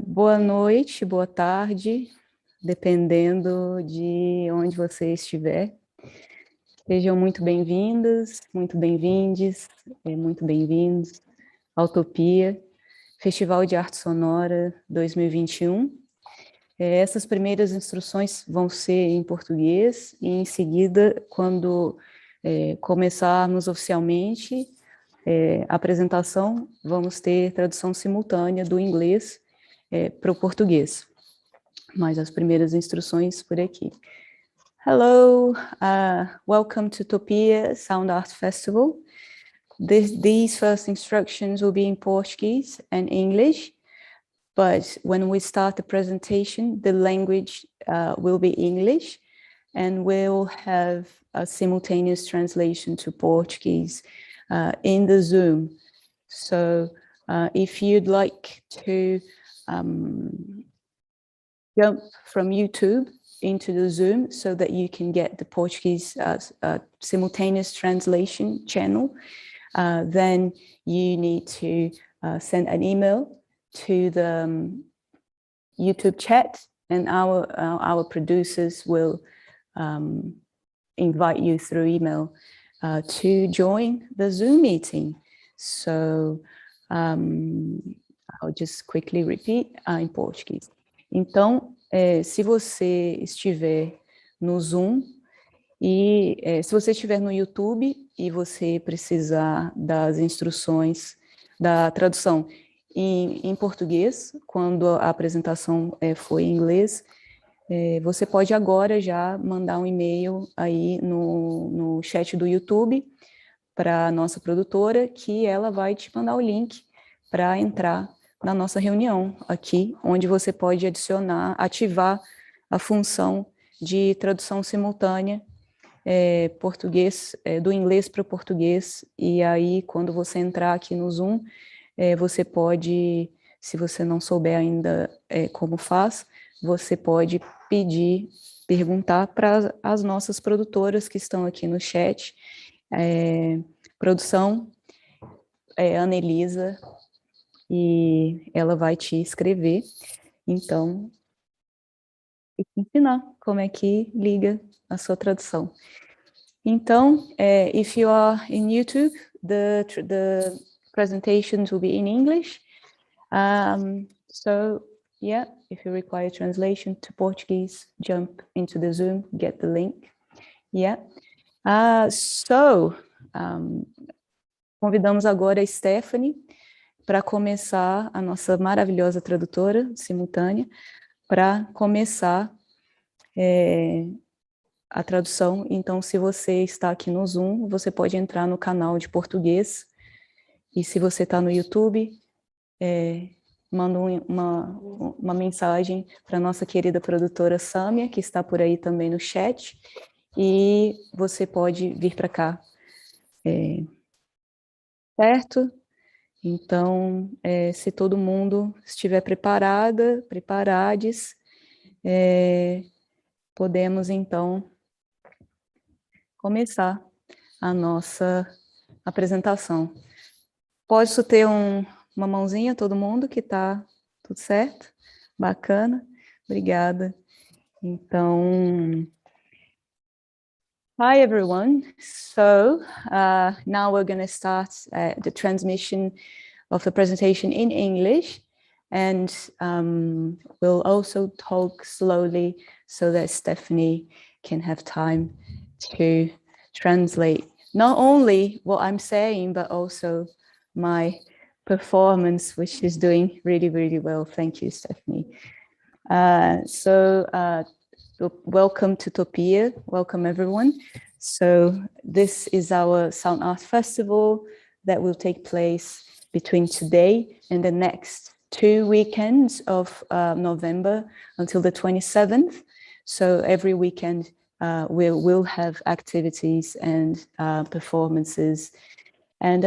Boa noite, boa tarde, dependendo de onde você estiver. Sejam muito bem-vindas, muito bem-vindes, muito bem-vindos ao Topia, Festival de Arte Sonora 2021. Essas primeiras instruções vão ser em português e em seguida, quando começarmos oficialmente a apresentação, vamos ter tradução simultânea do inglês para o português. Mas as primeiras instruções por aqui. Hello, welcome to Topia Sound Art Festival. These first instructions will be in Portuguese and English, but when we start the presentation, the language will be English, and we'll have a simultaneous translation to Portuguese in the Zoom. So if you'd like to jump from YouTube into the Zoom so that you can get the Portuguese simultaneous translation channel, then you need to send an email to the YouTube chat, and our producers will invite you through email to join the Zoom meeting. So I'll just quickly repeat em português. Então, se você estiver no Zoom e se você estiver no YouTube e você precisar das instruções da tradução em português, quando a apresentação for em inglês, você pode agora já mandar um e-mail aí no chat do YouTube para a nossa produtora, que ela vai te mandar o link para entrar na nossa reunião aqui, onde você pode ativar a função de tradução simultânea português, do inglês para o português, e aí quando você entrar aqui no Zoom, você pode, se você não souber ainda como faz, você pode perguntar para as nossas produtoras que estão aqui no chat, produção, Ana Elisa, e ela vai te escrever, então, e ensinar como é que liga a sua tradução. Então, if you are in YouTube, the presentations will be in English. So, yeah, if you require translation to Portuguese, jump into the Zoom, get the link. Yeah. Convidamos agora a Stephanie para começar, a nossa maravilhosa tradutora simultânea, para começar a tradução. Então, se você está aqui no Zoom, você pode entrar no canal de português, e se você está no YouTube, manda uma mensagem para a nossa querida produtora Sâmia, que está por aí também no chat, e você pode vir para cá. Certo? Então, se todo mundo estiver preparados, podemos, então, começar a nossa apresentação. Posso ter uma mãozinha, todo mundo, que está tudo certo? Bacana? Obrigada. Então, hi, everyone. So now we're going to start the transmission of the presentation in English, and we'll also talk slowly so that Stephanie can have time to translate not only what I'm saying, but also my performance, which is doing really, really well. Thank you, Stephanie. Welcome to Topia. Welcome, everyone. So this is our Sound Art Festival that will take place between today and the next 2 weekends of November until the 27th. So every weekend we'll have activities and performances and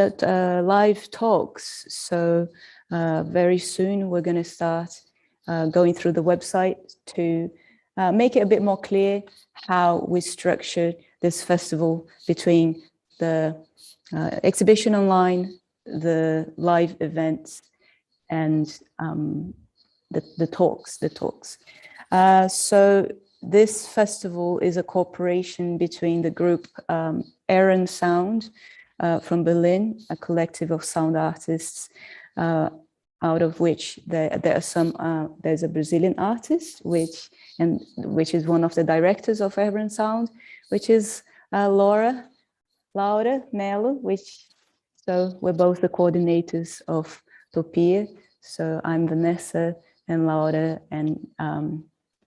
live talks. So very soon we're going to start going through the website to make it a bit more clear how we structured this festival between the exhibition online, the live events, and the talks. So this festival is a cooperation between the group Errant Sound from Berlin, a collective of sound artists, out of which there are some. There's a Brazilian artist, which is one of the directors of Errant Sound, which is Laura Mello, so we're both the coordinators of TOPIA. So I'm Vanessa and Laura, and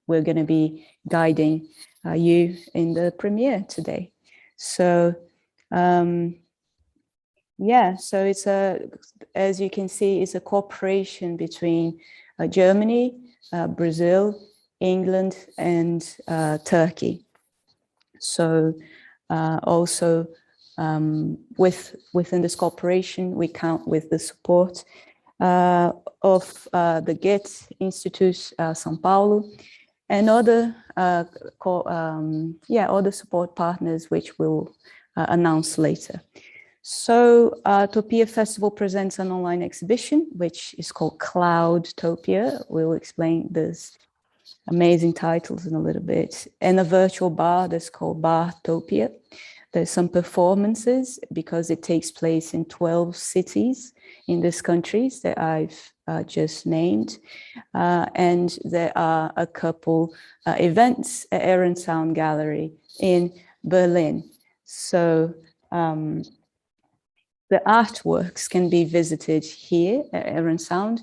we're going to be guiding you in the premiere today. So yeah, so it's as you can see, it's a cooperation between Germany, Brazil, England, and Turkey. So also within this cooperation, we count with the support of the Goethe Institute São Paulo and other other support partners, which we'll announce later. So TOPIA Festival presents an online exhibition, which is called Cloudtopia. We'll explain this amazing titles in a little bit, and a virtual bar that's called Bartopia. There's some performances because it takes place in 12 cities in these countries that I've just named. And there are a couple events at Errant Sound Gallery in Berlin. So the artworks can be visited here at Errant Sound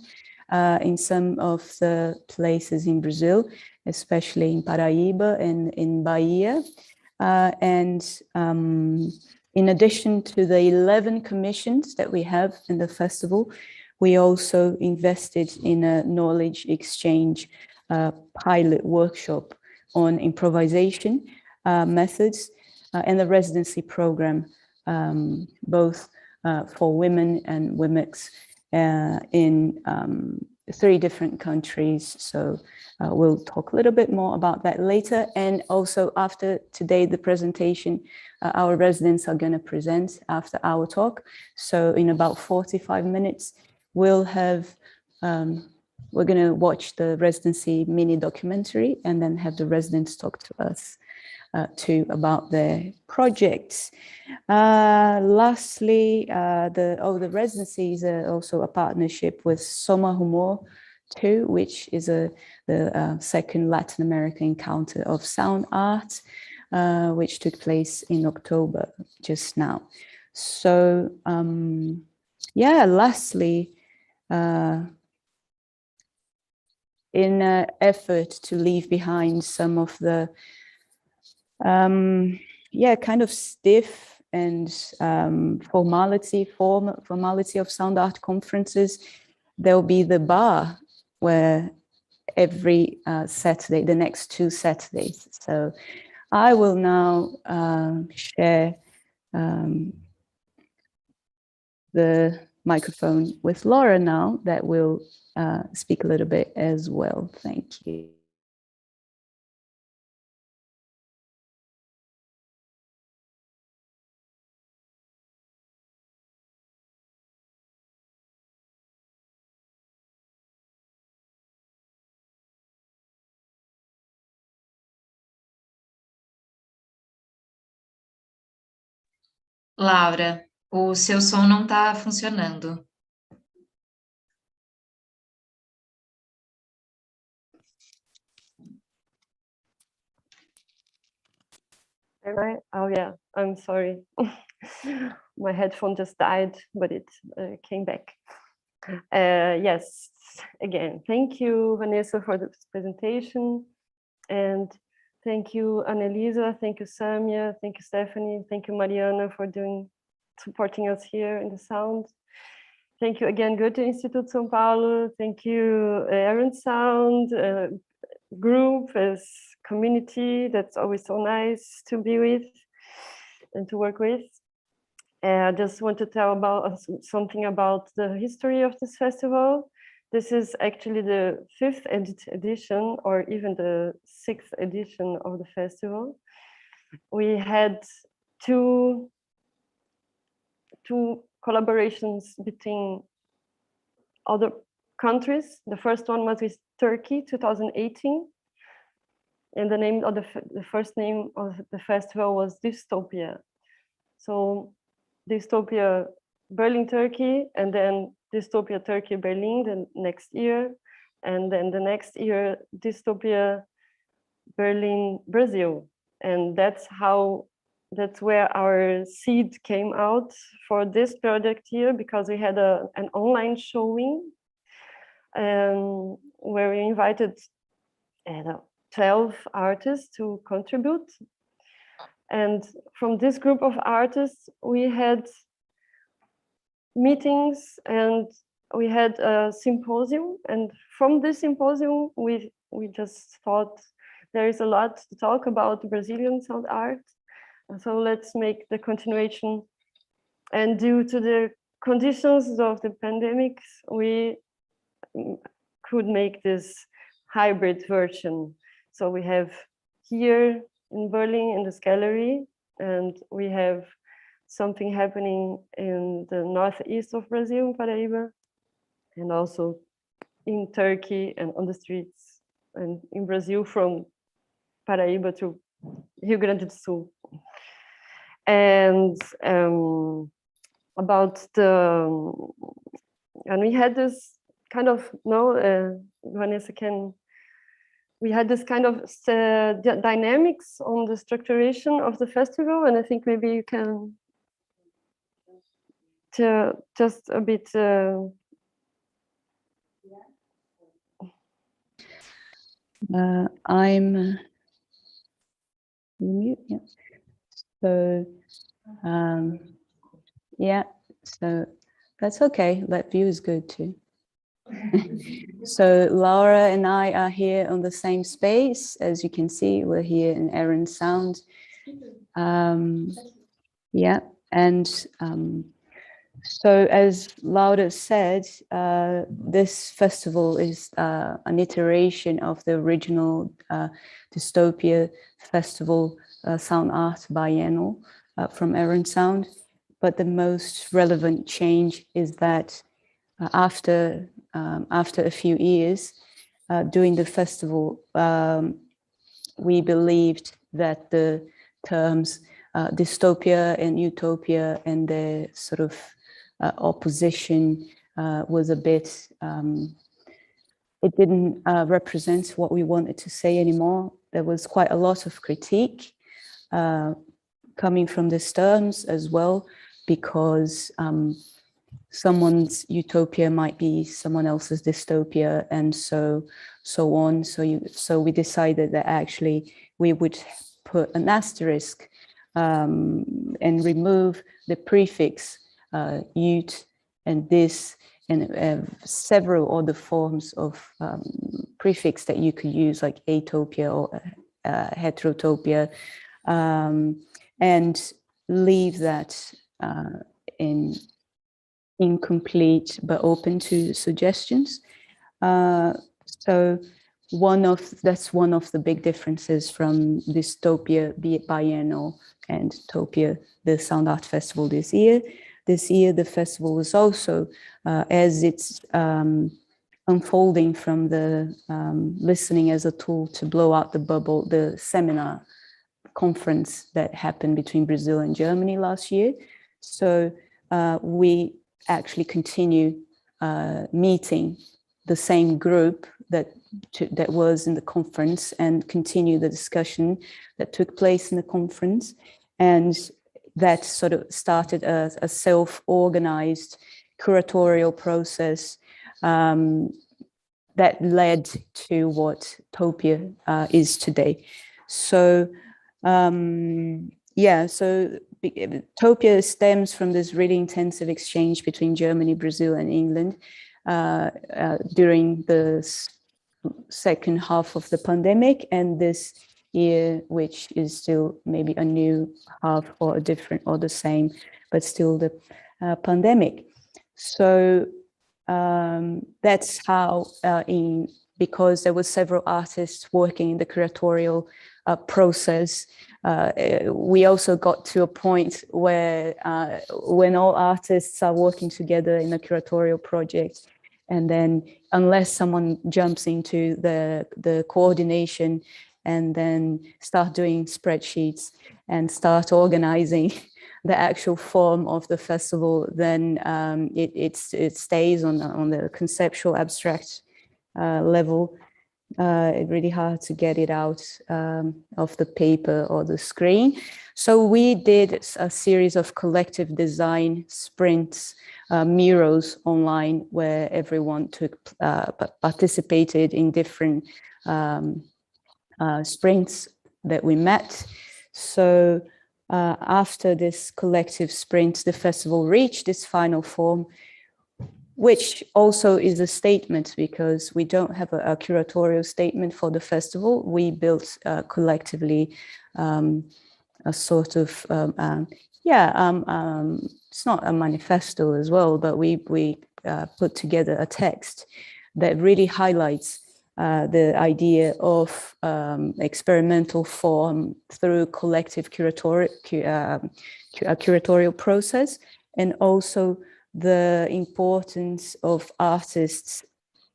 in some of the places in Brazil, especially in Paraíba and in Bahia. In addition to the 11 commissions that we have in the festival, we also invested in a knowledge exchange pilot workshop on improvisation methods and the residency program, both for women and women's in 3 different countries. So we'll talk a little bit more about that later. And also after today, the presentation, our residents are going to present after our talk. So in about 45 minutes, we'll have, we're going to watch the residency mini documentary and then have the residents talk to us too about their projects. Lastly, the residency is also a partnership with Soma Humor too, which is the second Latin American encounter of sound art, which took place in October just now. So yeah, lastly, in an effort to leave behind some of the kind of stiff and formality of sound art conferences, there'll be the bar where every Saturday, the next 2 Saturdays. So I will now share the microphone with Laura now, that will speak a little bit as well. Thank you. Laura, o seu som não está funcionando. Am I? Oh yeah, I'm sorry. My headphone just died, but it came back. Yes, again, thank you, Vanessa, for this presentation. And thank you, Annelisa, thank you, Samia, thank you, Stephanie, thank you, Mariana, for supporting us here in the sound. Thank you again, Goethe Institute São Paulo. Thank you, Errant Sound group as community. That's always so nice to be with and to work with. I just want to tell about something about the history of this festival. This is actually the 5th edition, or even the 6th edition of the festival. We had two collaborations between other countries. The first one was with Turkey 2018. And the name of the first name of the festival was Dystopia. So Dystopia Berlin, Turkey, and then Dystopia Turkey, Berlin the next year. And then the next year, Dystopia Berlin, Brazil. And that's where our seed came out for this project here, because we had an online showing where we invited 12 artists to contribute. And from this group of artists, we had meetings and we had a symposium. And from this symposium, we just thought there is a lot to talk about Brazilian sound art. And so let's make the continuation. And due to the conditions of the pandemic, we could make this hybrid version. So we have here in Berlin in this gallery, and we have something happening in the northeast of Brazil, Paraíba, and also in Turkey and on the streets, and in Brazil from Paraíba to Rio Grande do Sul. And and we had this kind of, Vanessa we had this kind of dynamics on the structuration of the festival, and I think maybe you can just a bit. I'm mute. Yeah. So yeah. So that's okay. That view is good too. So Laura and I are here on the same space. As you can see, we're here in Errant Sound. Yeah, and so as Laura said, this festival is an iteration of the original Dystopia Festival Sound Art Biennial from Errant Sound. But the most relevant change is that after a few years during the festival, we believed that the terms dystopia and utopia and the sort of opposition was a bit, it didn't represent what we wanted to say anymore. There was quite a lot of critique coming from these terms as well, because someone's utopia might be someone else's dystopia, and so on. So we decided that actually we would put an asterisk and remove the prefix ut and this and several other forms of prefix that you could use, like atopia or heterotopia, and leave that incomplete but open to suggestions. So that's one of the big differences from Dystopia Biennial and TOPIA, the Sound Art Festival this year. This year, the festival is also, as it's unfolding from the listening as a tool to blow out the bubble, the seminar conference that happened between Brazil and Germany last year. So we actually continue meeting the same group that was in the conference and continue the discussion that took place in the conference. And that sort of started a self-organized curatorial process that led to what TOPIA is today. So yeah, so TOPIA stems from this really intensive exchange between Germany, Brazil, and England during the second half of the pandemic, and this year, which is still maybe a new half or a different or the same, but still the pandemic. So that's how, because there were several artists working in the curatorial process, we also got to a point where when all artists are working together in a curatorial project, And then unless someone jumps into the coordination and then start doing spreadsheets and start organizing the actual form of the festival, then it stays on the conceptual abstract level. It's really hard to get it out of the paper or the screen. So we did a series of collective design sprints, murals online, where everyone participated in different sprints that we met. So after this collective sprint, the festival reached its final form, which also is a statement, because we don't have a curatorial statement for the festival. We built collectively a sort of, it's not a manifesto as well, but we put together a text that really highlights the idea of experimental form through collective curatorial process, and also the importance of artists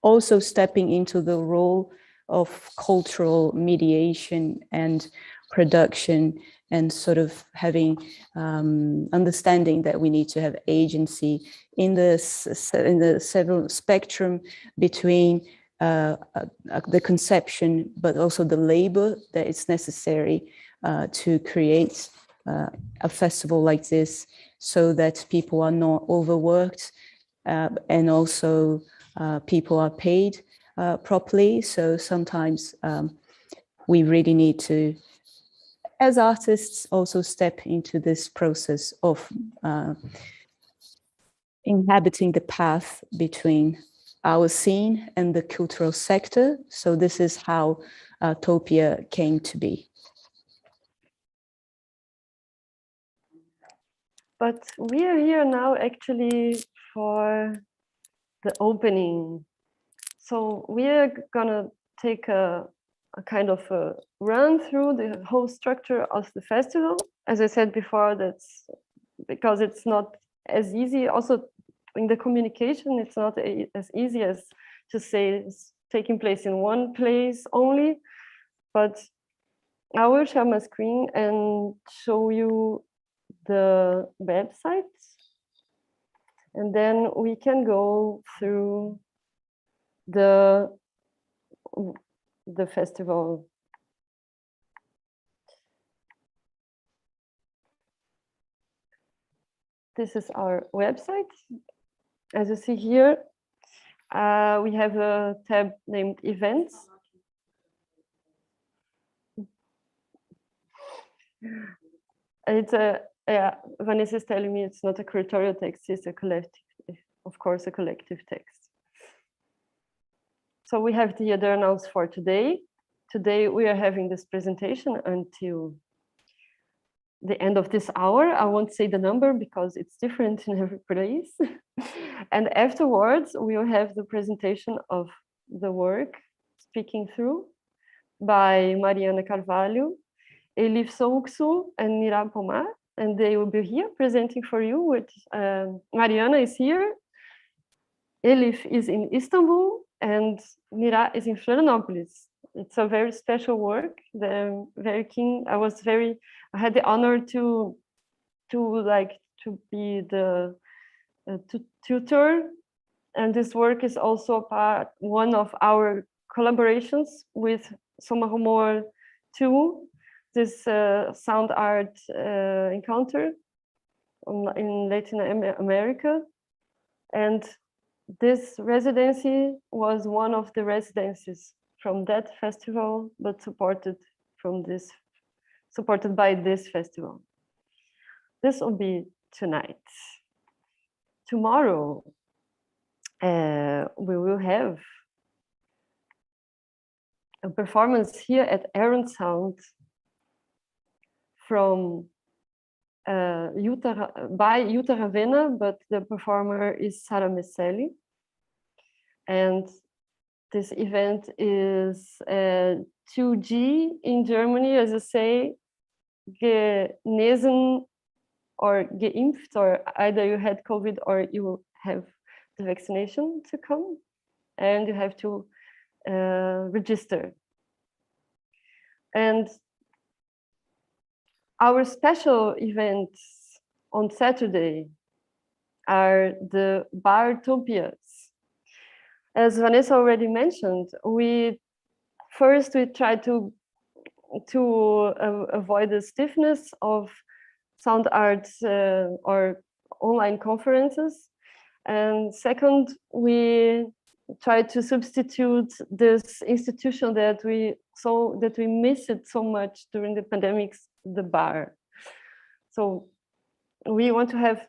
also stepping into the role of cultural mediation and production, and sort of having understanding that we need to have agency in the several spectrum between the conception, but also the labor that is necessary to create a festival like this, so that people are not overworked and also people are paid properly. So sometimes we really need to, as artists, also step into this process of inhabiting the path between our scene and the cultural sector. So this is how Topia came to be. But we are here now actually for the opening. So we are gonna take a kind of a run through the whole structure of the festival. As I said before, that's because it's not as easy. Also in the communication, it's not as easy as to say it's taking place in one place only. But I will share my screen and show you the website, and then we can go through the festival. This is our website. As you see here, we have a tab named Events. It's Vanessa is telling me it's not a curatorial text, it's a collective, of course, a collective text. So we have the announcement for today. Today we are having this presentation until the end of this hour. I won't say the number because it's different in every place. And afterwards, we will have the presentation of the work, Speaking Through, by Mariana Carvalho, Elif Soğuksu, and Nirah Pomar. And they will be here presenting for you. With Mariana is here, Elif is in Istanbul, and Nirah is in Florianopolis. It's a very special work. They're very keen. I had the honor to be the tutor, and this work is also one of our collaborations with Somahumor 2, this sound art encounter in Latin America. And this residency was one of the residencies from that festival, but supported by this festival. This will be tonight. Tomorrow, we will have a performance here at Errant Sound from by Jutta Ravenna, but the performer is Sarah Messelli. And this event is 2G in Germany, as I say, genesen or geimpft, or either you had COVID or you have the vaccination to come, and you have to register. And our special events on Saturday are the Cloudtopias. As Vanessa already mentioned, we try to avoid the stiffness of sound art or online conferences. And second, we try to substitute this institution that we missed it so much during the pandemics, the bar. So we want to have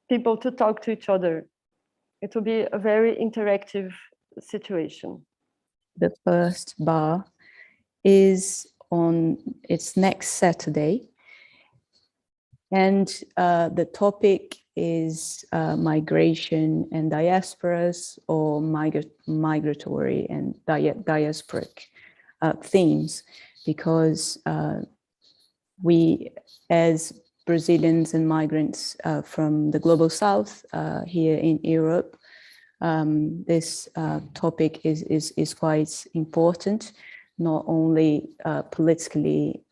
people to talk to each other. It will be a very interactive situation. The first bar is on its next Saturday, and the topic is migration and diasporas, or migratory and diasporic themes, because we, as Brazilians and migrants from the global south here in Europe, this topic is quite important, not only politically,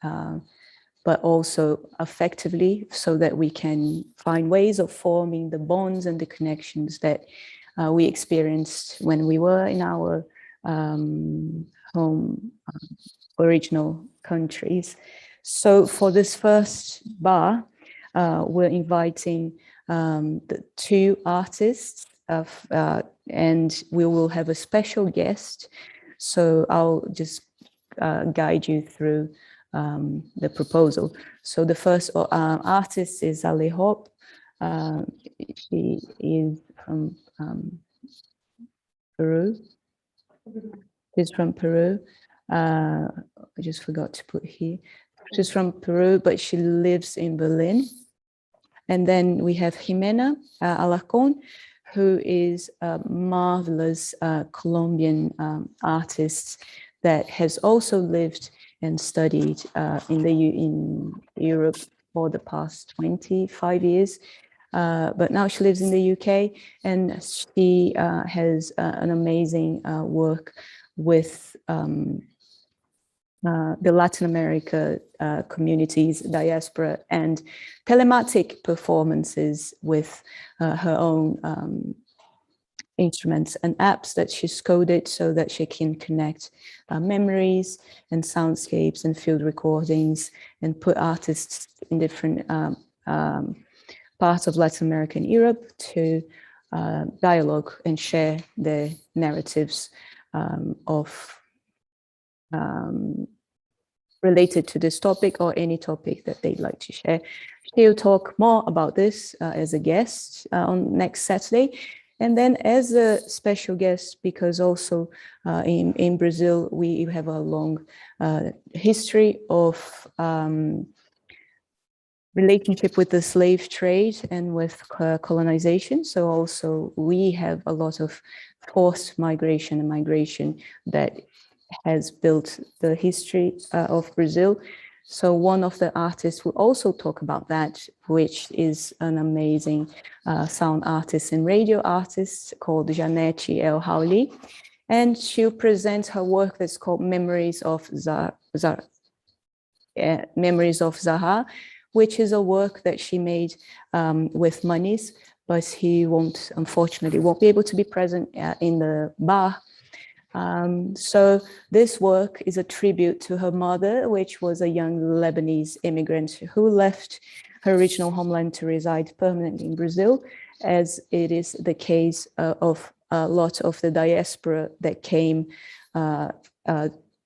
but also affectively, so that we can find ways of forming the bonds and the connections that we experienced when we were in our home original countries. So for this first bar, we're inviting the two artists, and we will have a special guest. So I'll just guide you through the proposal. So the first artist is Elif. She is from Peru. She's from Peru. I just forgot to put here. She's from Peru, but she lives in Berlin. And then we have Ximena Alakon, who is a marvelous Colombian artist that has also lived and studied in Europe for the past 25 years. But now she lives in the UK, and she has an amazing work with the Latin America communities, diaspora, and telematic performances with her own instruments and apps that she's coded so that she can connect memories and soundscapes and field recordings, and put artists in different parts of Latin America and Europe to dialogue and share their narratives related to this topic, or any topic that they'd like to share. She'll talk more about this as a guest on next Saturday. And then as a special guest, because also in Brazil, we have a long history of relationship with the slave trade and with colonization. So also we have a lot of forced migration and migration that has built the history of Brazil. So one of the artists will also talk about that, which is an amazing sound artist and radio artist called Chi El Haoli. And she'll present her work that's called Memories of Zaha, which is a work that she made with Manis, but he unfortunately won't be able to be present in the bar. So this work is a tribute to her mother, which was a young Lebanese immigrant who left her original homeland to reside permanently in Brazil, as it is the case of a lot of the diaspora that came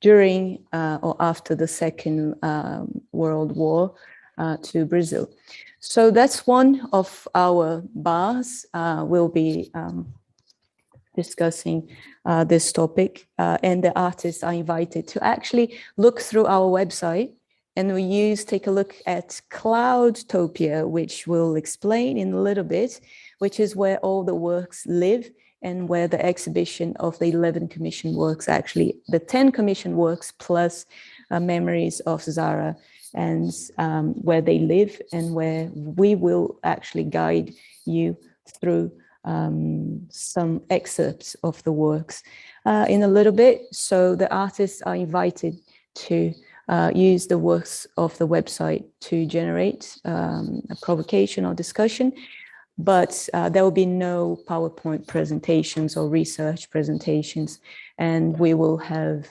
during or after the Second World War to Brazil. So that's one of our bars. We'll be discussing this topic, and the artists are invited to actually look through our website, and take a look at Cloudtopia, which we'll explain in a little bit, which is where all the works live, and where the exhibition of the 11 commissioned works, actually the 10 commissioned works plus memories of Zara, and where they live, and where we will actually guide you through some excerpts of the works in a little bit. So the artists are invited to use the works of the website to generate a provocation or discussion, but there will be no PowerPoint presentations or research presentations, and we will have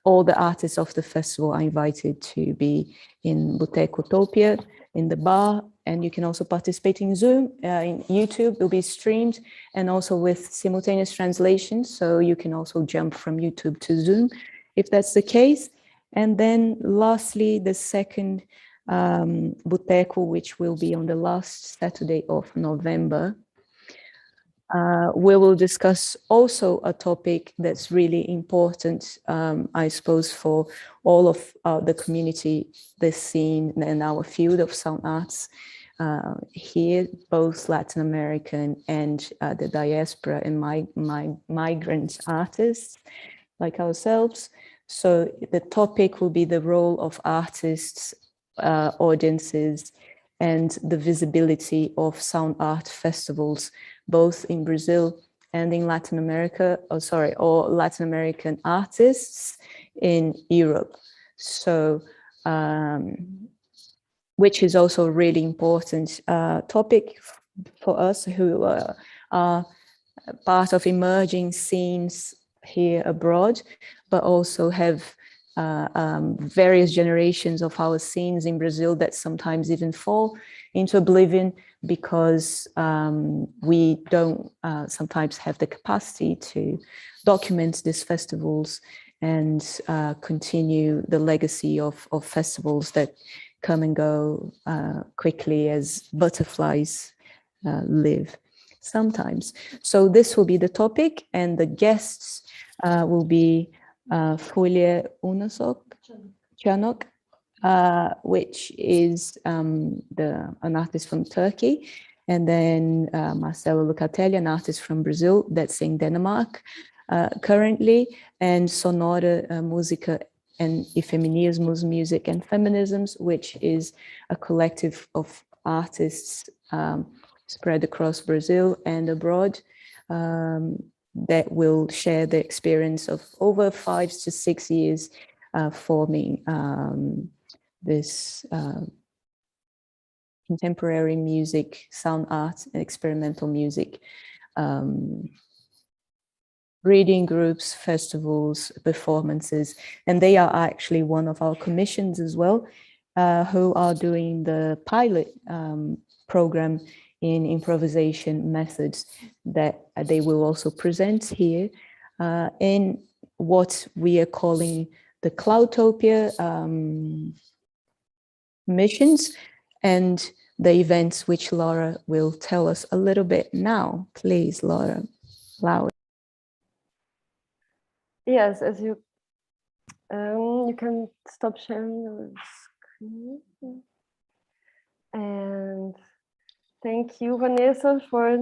all the artists of the festival are invited to be in Cloudtopia, in the bar, and you can also participate in Zoom, in YouTube, it will be streamed, and also with simultaneous translation, so you can also jump from YouTube to Zoom, if that's the case. And then lastly, the second Boteco, which will be on the last Saturday of November, we will discuss also a topic that's really important, I suppose, for all of the community, the scene and our field of sound arts here, both Latin American and the diaspora and migrant artists like ourselves. So the topic will be the role of artists, audiences, and the visibility of sound art festivals, both in Brazil and in Latin America, or Latin American artists in Europe. So, which is also a really important topic for us who are part of emerging scenes here abroad, but also have various generations of our scenes in Brazil that sometimes even fall into oblivion because we don't sometimes have the capacity to document these festivals and continue the legacy of festivals that come and go quickly as butterflies live sometimes. So this will be the topic, and the guests will be Fulya Unasok, which is an artist from Turkey, and then Marcelo Lucatelli, an artist from Brazil that's in Denmark currently, and Sonora Música and Feminismos, Music and Feminisms, which is a collective of artists spread across Brazil and abroad, that will share the experience of over 5 to 6 years forming this contemporary music, sound art, and experimental music, reading groups, festivals, performances, and they are actually one of our commissions as well, who are doing the pilot program in improvisation methods that they will also present here in what we are calling the Cloudtopia missions and the events which Laura will tell us a little bit now. Please, Laura. Yes, as you can stop sharing your screen. And thank you, Vanessa, for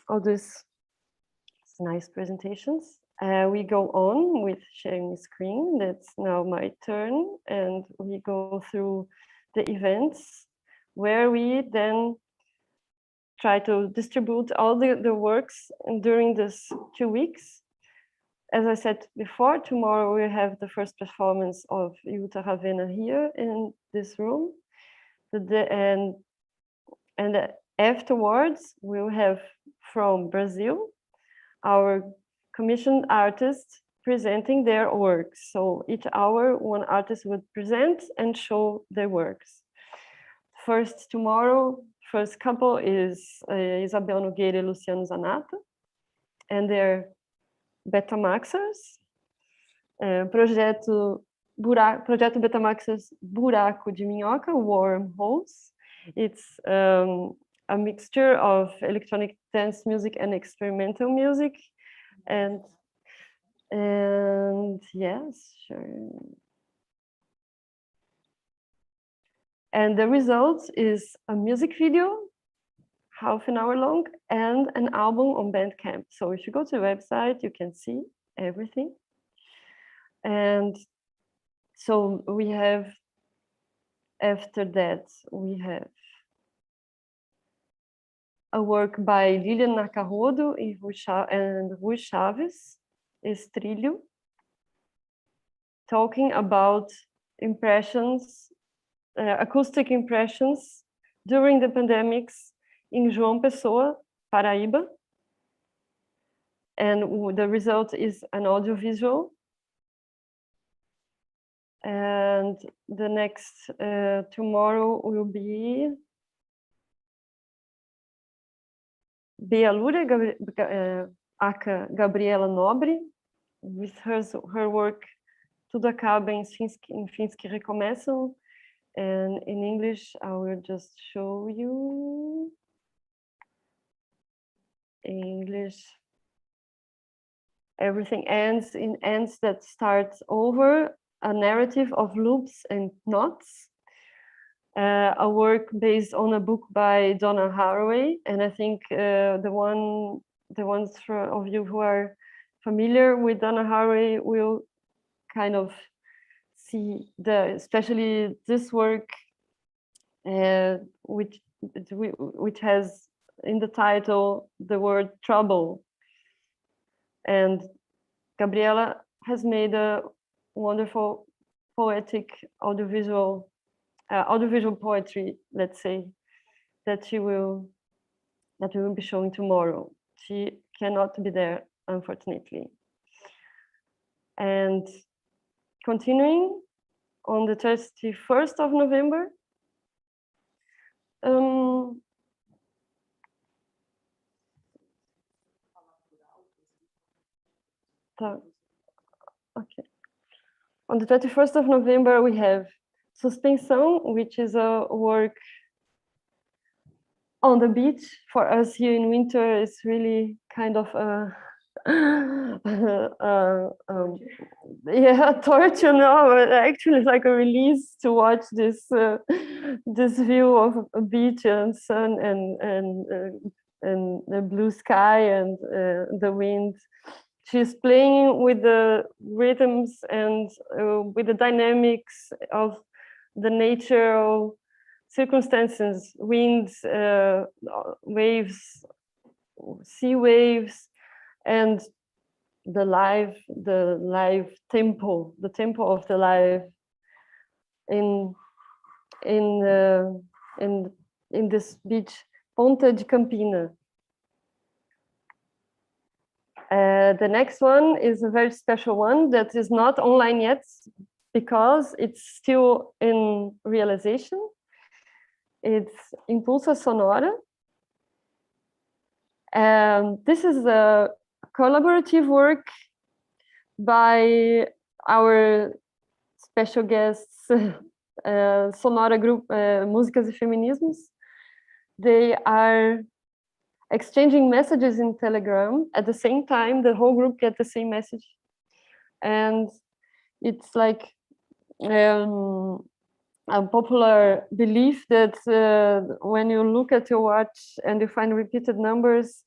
all these nice presentations. We go on with sharing the screen. That's now my turn, and we go through the events where we then try to distribute all the works during this 2 weeks. As I said before, tomorrow we have the first performance of Yuta Ravena here in this room. And afterwards, we'll have from Brazil, our commissioned artists presenting their works. So each hour, one artist would present and show their works. First tomorrow, first couple is Isabel Nogueira and Luciano Zanata, and they're Betamaxers. Projeto Betamaxers Buraco de Minhoca, Wormholes. It's a mixture of electronic dance music and experimental music. And yes, sure. And the result is a music video, half an hour long, and an album on Bandcamp. So if you go to the website, you can see everything. And so we have, after that, we have a work by Liliana Carvalho and Rui Chaves, Estrilho, talking about impressions, acoustic impressions during the pandemics in João Pessoa, Paraíba. And the result is an audiovisual. And the next tomorrow will be Bealura, aka Gabriela Nobre, with her work Tudo acaba em fins que recomeçam. And in English, I will just show you. In English, everything ends in ends that starts over, a narrative of loops and knots. A work based on a book by Donna Haraway, and I think the ones of you who are familiar with Donna Haraway will kind of see especially this work, which has in the title the word trouble. And Gabriela has made a wonderful poetic audiovisual poetry, let's say, that we will be showing tomorrow. She cannot be there, unfortunately. And continuing on the 31st of November, okay. On the 31st of November, we have Suspensão, which is a work on the beach. For us here in winter, it's really kind of a torture. No, actually, it's like a release to watch this view of a beach and sun and the blue sky and the wind. She's playing with the rhythms and with the dynamics of the natural circumstances, winds, waves, sea waves, and the live tempo, the tempo of the life in this beach, Ponta de Campina. The next one is a very special one that is not online yet because it's still in realization. It's Impulsa Sonora. This is a collaborative work by our special guests, Sonora group, Músicas e Feminismos. They are exchanging messages in Telegram at the same time. The whole group gets the same message, and it's like a popular belief that when you look at your watch and you find repeated numbers,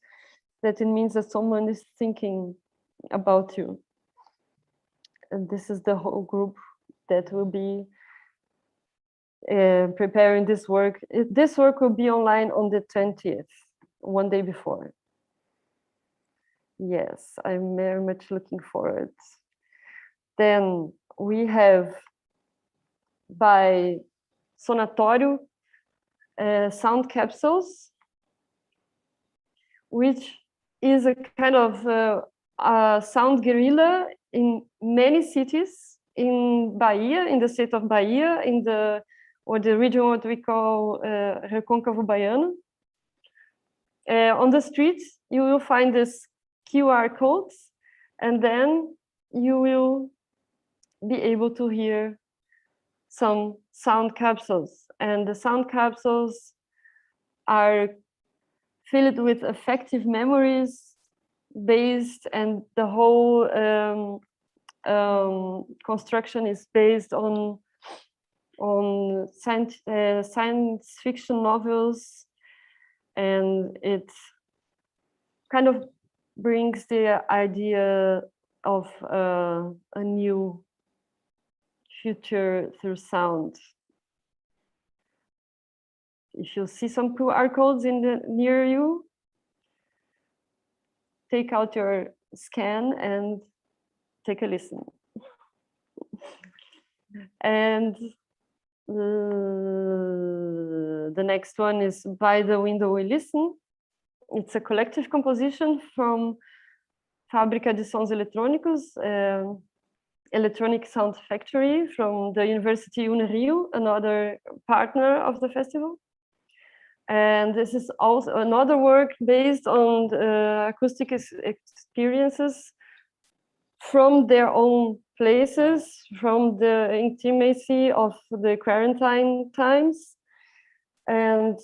that it means that someone is thinking about you. And this is the whole group that will be preparing this work. This work will be online on the 20th, one day before. Yes, I'm very much looking forward. Then we have by Sonatório Sound Capsules, which is a kind of sound guerrilla in many cities in Bahia, in the state of Bahia, or the region what we call Recôncavo Baiano. On the streets, you will find this QR codes, and then you will be able to hear some sound capsules. And the sound capsules are filled with affective memories based, and the whole construction is based on science fiction novels, and it kind of brings the idea of a new future through sound. if you see some QR codes near you, take out your scan and take a listen. And the next one is By the Window We Listen. It's a collective composition from Fábrica de Sons Eletrônicos, electronic sound factory from the University Rio, another partner of the festival. And this is also another work based on acoustic experiences from their own places, from the intimacy of the quarantine times. And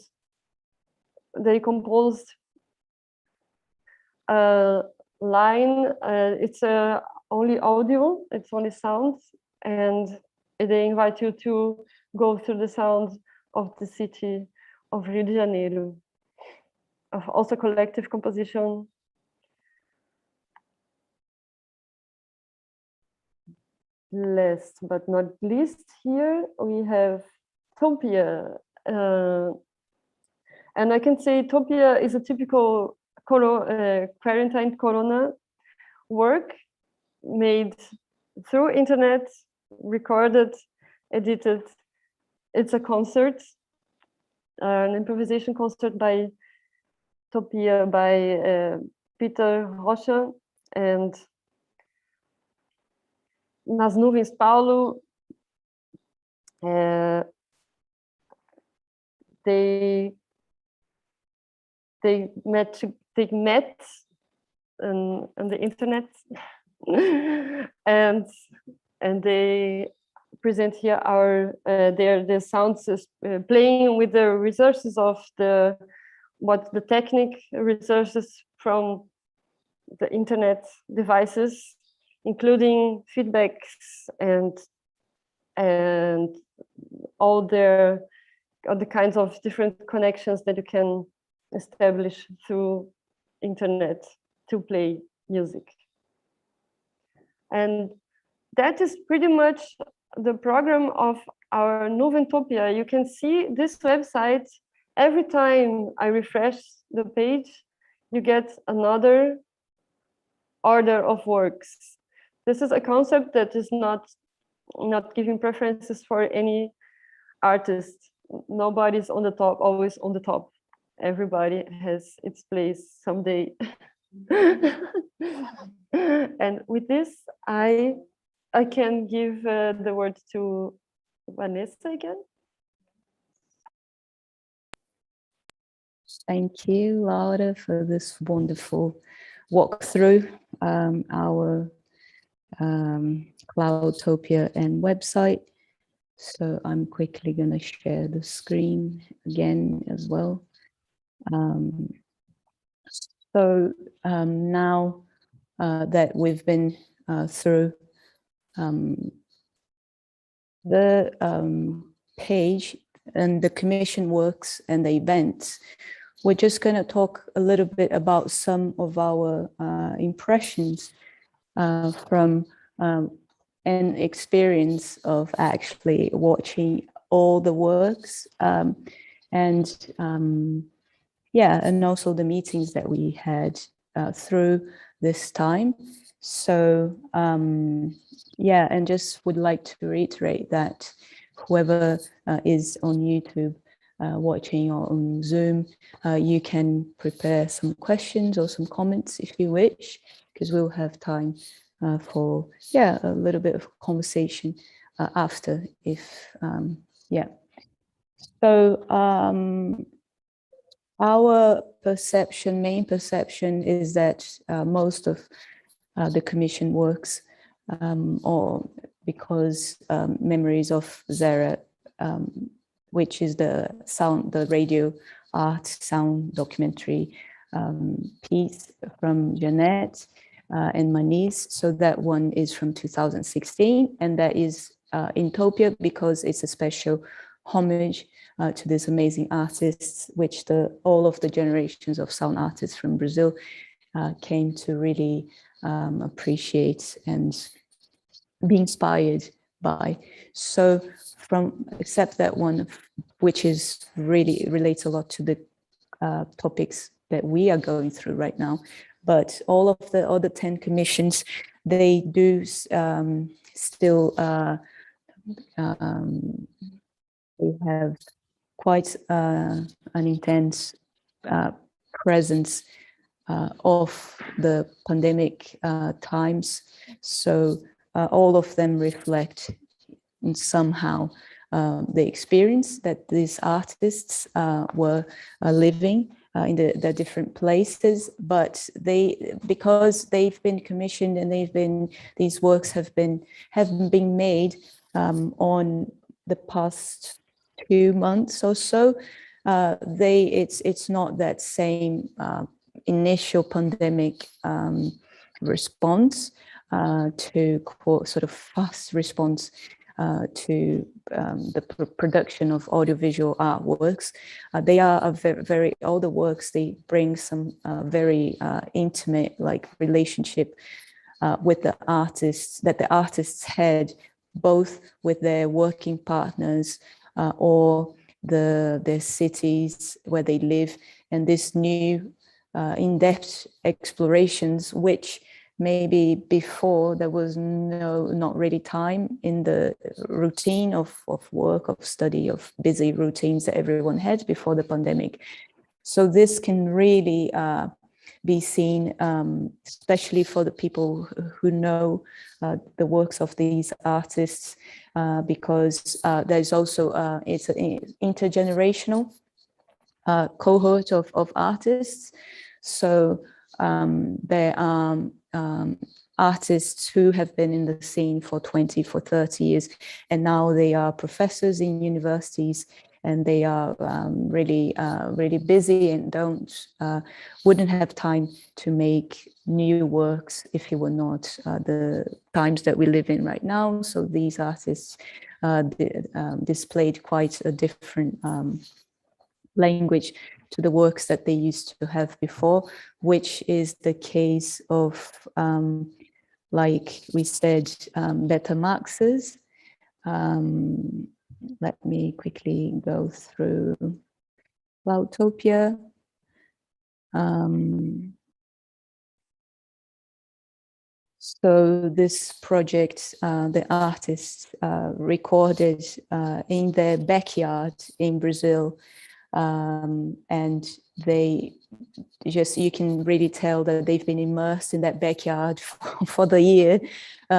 they composed a line, it's only audio, it's only sound, and they invite you to go through the sound of the city of Rio de Janeiro, of also collective composition. Last but not least, here we have Topia. And I can say Topia is a typical quarantine corona work made through internet, recorded, edited. It's a concert, an improvisation concert by Topia by Peter Rocha and Nas Nuvens Paulo. They met on the internet and they present here our their sounds playing with the resources of the technique resources from the internet devices, including feedbacks and all the kinds of different connections that you can establish through internet to play music. And that is pretty much the program of our Nuventopia. You can see this website every time I refresh the page, you get another order of works. This is a concept that is not giving preferences for any artist. Nobody's on the top, always on the top. Everybody has its place someday. And with this, I can give the word to Vanessa again. Thank you, Laura, for this wonderful walkthrough our Cloudtopia and website. So I'm quickly going to share the screen again as well. Now that we've been through the page and the commission works and the events, we're just going to talk a little bit about some of our impressions from an experience of actually watching all the works and also the meetings that we had through this time. So and just would like to reiterate that whoever is on YouTube watching or on Zoom, you can prepare some questions or some comments if you wish, because we'll have time for a little bit of conversation after if So our main perception is that most of the commission works, or because Memories of Zara, which is the radio art sound documentary piece from Jeanette and Maniz. So that one is from 2016, and that is in Topia because it's a special homage to these amazing artists, which all of the generations of sound artists from Brazil came to really appreciate and be inspired by. So except that one, which is really relates a lot to the topics that we are going through right now, but all of the other 10 commissions, they do still they have quite an intense presence of the pandemic times. So all of them reflect somehow the experience that these artists were living in the different places, but because they've been commissioned and these works have been made on the past 2 months or so, it's not that same initial pandemic response to sort of fast response to the production of audiovisual artworks. They are very older works. They bring some very intimate relationship with the artists that the artists had, both with their working partners or their cities where they live, and this new in-depth explorations, which maybe before there was not really time in the routine of work, of study, of busy routines that everyone had before the pandemic. So this can really be seen, especially for the people who know the works of these artists, because there's also, it's an intergenerational cohort of artists. So there are artists who have been in the scene for 20, for 30 years, and now they are professors in universities, and they are really busy and wouldn't have time to make new works if it were not the times that we live in right now. So these artists displayed quite a different language to the works that they used to have before, which is the case of, like we said, Beta Marx's. Let me quickly go through Cloudtopia. So this project, the artists recorded in their backyard in Brazil, and they you can really tell that they've been immersed in that backyard for the year,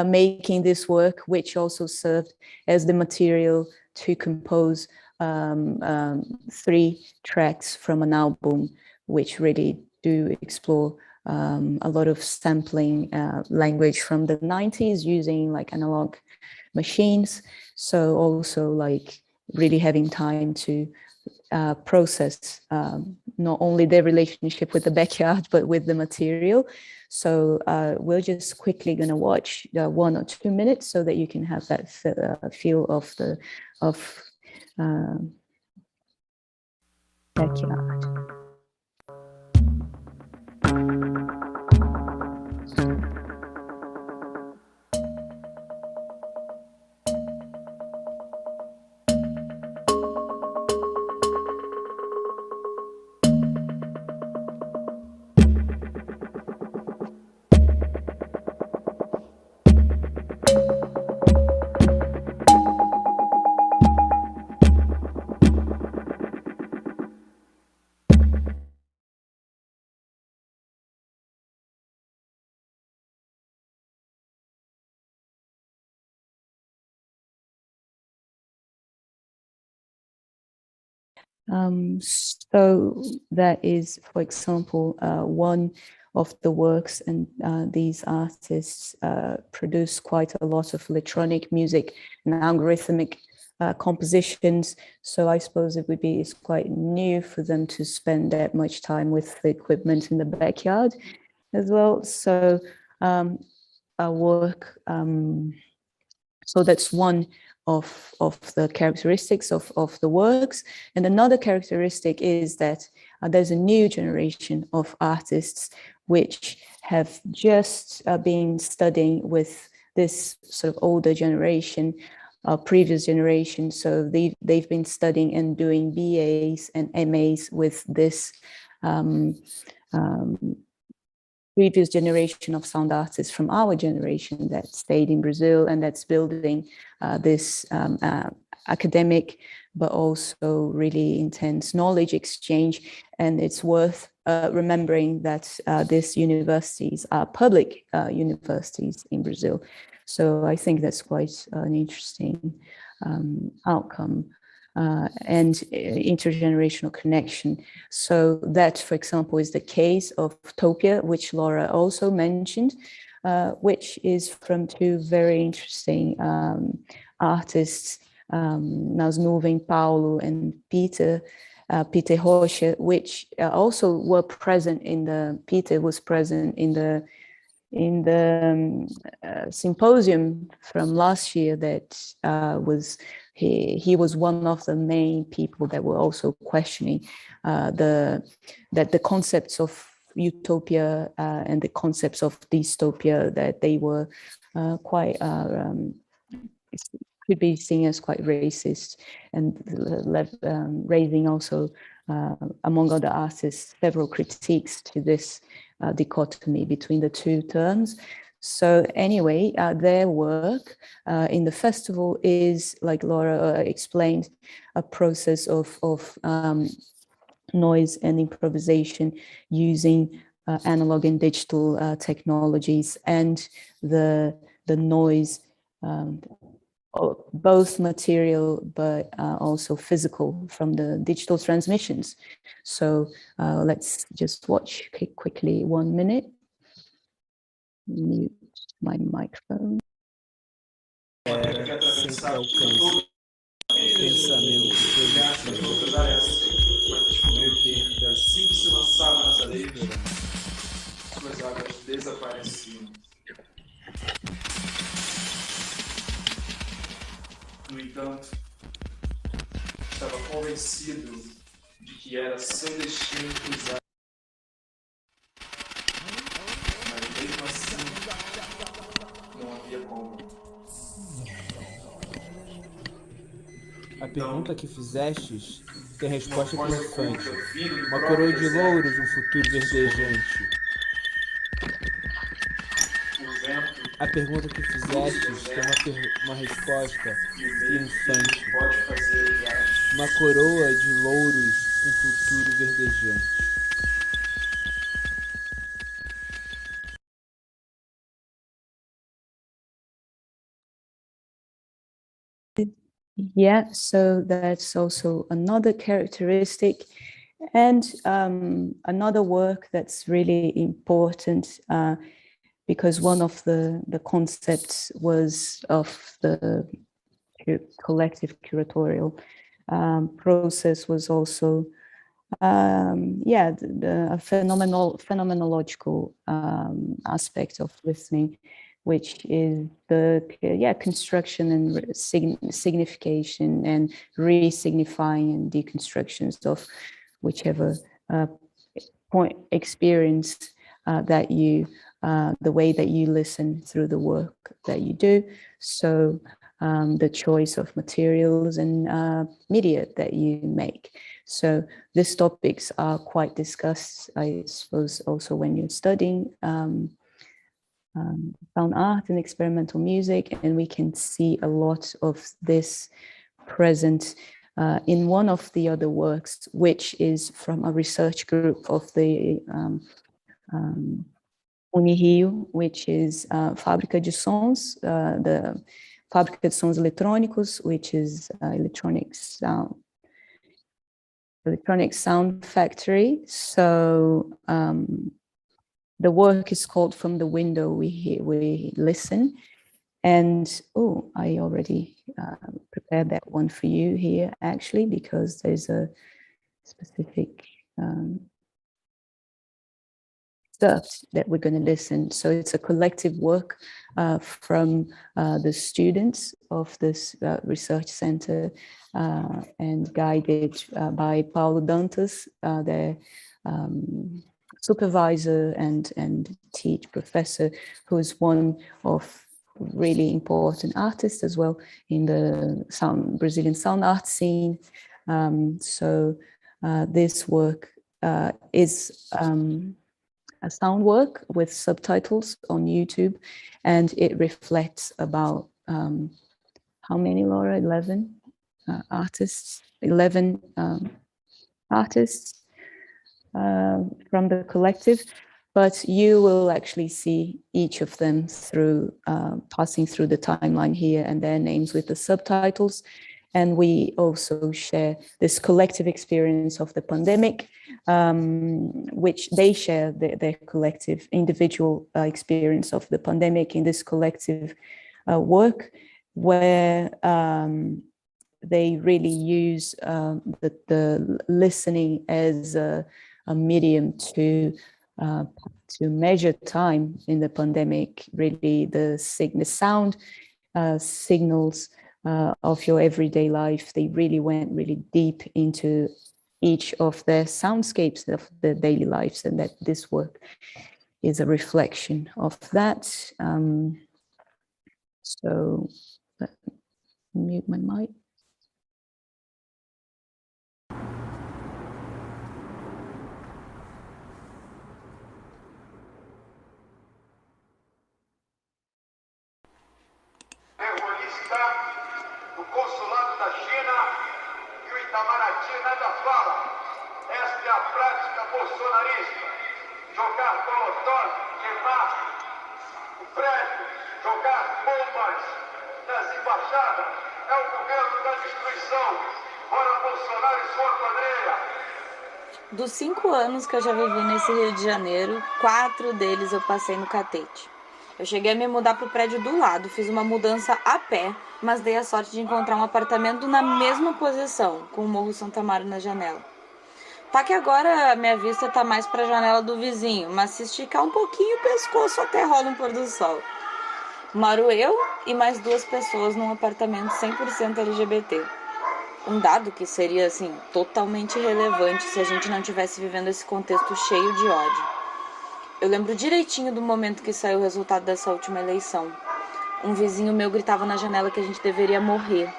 making this work, which also served as the material to compose 3 tracks from an album, which really do explore a lot of sampling language from the 90s using analog machines. So also really having time to process not only their relationship with the backyard, but with the material. So we're just quickly going to watch 1 or 2 minutes so that you can have that feel of the backyard. So that is, for example, one of the works, and these artists produce quite a lot of electronic music and algorithmic compositions. So I suppose it's quite new for them to spend that much time with the equipment in the backyard as well. So our work, so that's one of the characteristics of the works. And another characteristic is that there's a new generation of artists which have just been studying with this sort of older generation, previous generation. So they've been studying and doing BAs and MAs with this previous generation of sound artists from our generation that stayed in Brazil and that's building this academic but also really intense knowledge exchange. And it's worth remembering that these universities are public universities in Brazil. So I think that's quite an interesting outcome and intergenerational connection. So that, for example, is the case of TOPIA, which Laura also mentioned, which is from two very interesting artists, Nas Nuvem Paulo and Peter Rocha, which also were present in the, Peter was present in the symposium from last year that was, he was one of the main people that were also questioning that the concepts of utopia and the concepts of dystopia, that they were quite could be seen as quite racist, and raising also among other artists several critiques to this dichotomy between the two terms. So anyway, their work in the festival is, like Laura explained, a process of noise and improvisation using analog and digital technologies, and the noise, both material but also physical, from the digital transmissions. So let's just watch quickly 1 minute. Mute my microphone. No entanto, estava convencido de que era seu destino cruzar. Mas mesmo assim, não havia como. A pergunta que fizestes tem resposta triunfante. Uma coroa de louros, um futuro verdejante. A pergunta que fizestes tem uma resposta triunfante. Uma coroa de louros, um futuro verdejante. Yeah, so that's also another characteristic, and another work that's really important, because one of the concepts was of the collective curatorial process was also a phenomenological aspect of listening, which is the construction and signification and re-signifying and deconstructions of whichever point experience that you, the way that you listen through the work that you do. So the choice of materials and media that you make. So these topics are quite discussed, I suppose, also when you're studying sound art and experimental music, and we can see a lot of this present in one of the other works, which is from a research group of the Unirio, which is Fábrica de Sons, the Fábrica de Sons Eletrônicos, which is electronic sound factory. So the work is called From the Window We Listen. And I already prepared that one for you here, actually, because there's a specific stuff that we're going to listen. So it's a collective work from the students of this research center and guided by Paulo Dantas, their supervisor and teach professor, who is one of really important artists as well in the Brazilian sound art scene. So this work is a sound work with subtitles on YouTube, and it reflects about how many, Laura? 11 artists, 11 artists from the collective, but you will actually see each of them through passing through the timeline here, and their names with the subtitles. And we also share this collective experience of the pandemic, which they share their collective individual experience of the pandemic in this collective work, where they really use the listening as a medium to measure time in the pandemic. Really, the sound signals of your everyday life. They really went really deep into each of their soundscapes of their daily lives, and that this work is a reflection of that. So let me mute my mic. Jogar molotov, queimar o prédio, jogar bombas nas embaixadas, é o governo da destruição. Fora Bolsonaro e sua quadrilha. Dos 5 anos que eu já vivi nesse Rio de Janeiro, 4 deles eu passei no Catete. Eu cheguei a me mudar para o prédio do lado, fiz uma mudança a pé, mas dei a sorte de encontrar um apartamento na mesma posição, com o Morro Santa Amaro na janela. Tá que agora a minha vista tá mais para a janela do vizinho, mas se esticar um pouquinho o pescoço até rola um pôr do sol. Moro eu e mais 2 pessoas num apartamento 100% LGBT. Um dado que seria, assim, totalmente irrelevante se a gente não tivesse vivendo esse contexto cheio de ódio. Eu lembro direitinho do momento que saiu o resultado dessa última eleição. Um vizinho meu gritava na janela que a gente deveria morrer.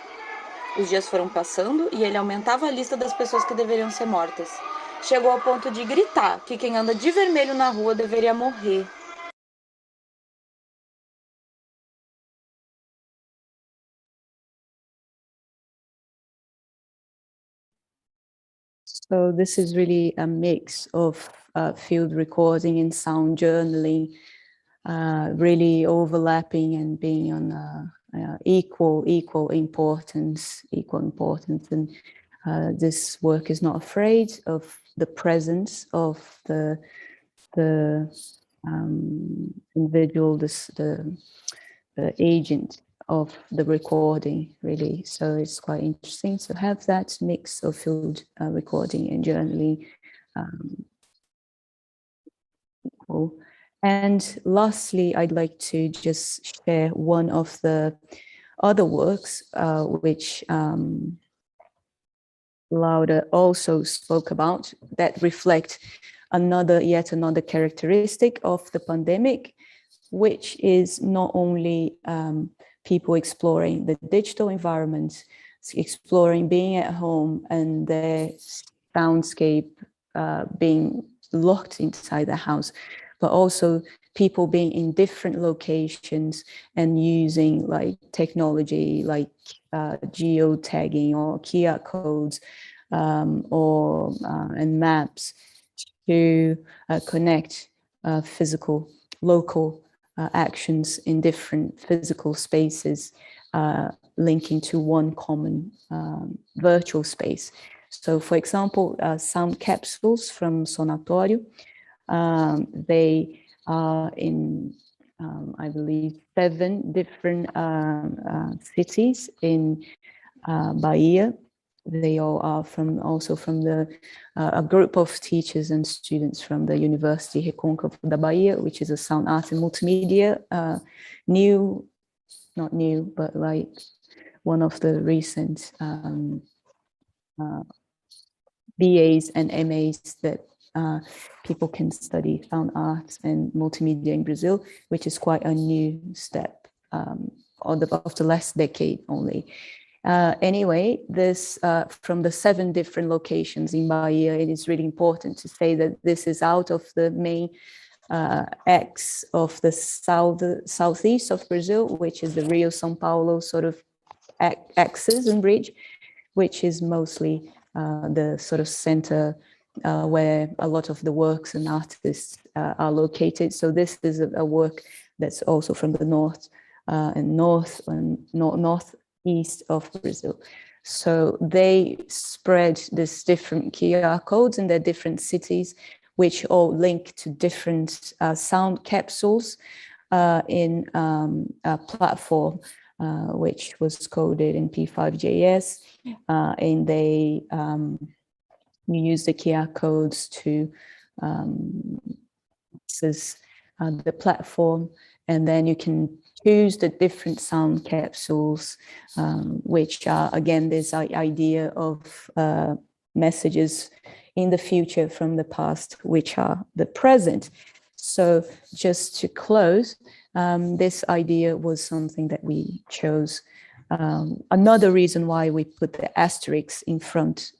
Os dias foram passando e ele aumentava a lista das pessoas que deveriam ser mortas. Chegou ao ponto de gritar que quem anda de vermelho na rua deveria morrer. So this is really a mix of field recording and sound journaling, really overlapping and being on equal importance. And this work is not afraid of the presence of the individual, the agent of the recording, really. So it's quite interesting to have that mix of field recording and journaling. Cool. And lastly, I'd like to just share one of the other works which Laura also spoke about, that reflect yet another characteristic of the pandemic, which is not only people exploring the digital environment, exploring being at home and their soundscape being locked inside the house, but also people being in different locations and using like technology like geotagging or QR codes and maps to connect local actions in different physical spaces, linking to one common virtual space. So, for example, sound capsules from Sonatório, they are in, I believe, 7 different cities in Bahia. They all are also from a group of teachers and students from the University Recôncavo da Bahia, which is a sound art and multimedia, not new, but like one of the recent BAs and MAs that people can study sound art and multimedia in Brazil, which is quite a new step of the last decade only. Anyway, this from the 7 different locations in Bahia, it is really important to say that this is out of the main X of the southeast of Brazil, which is the Rio-São Paulo sort of axis and bridge, which is mostly the sort of center where a lot of the works and artists are located. So this is a work that's also from the north and northeast of Brazil. So they spread these different QR codes in their different cities, which all link to different sound capsules in a platform which was coded in P5JS, and they use the QR codes to access the platform, and then you can choose the different sound capsules, which are, again, this idea of messages in the future from the past, which are the present. So just to close, this idea was something that we chose. Another reason why we put the asterisk in front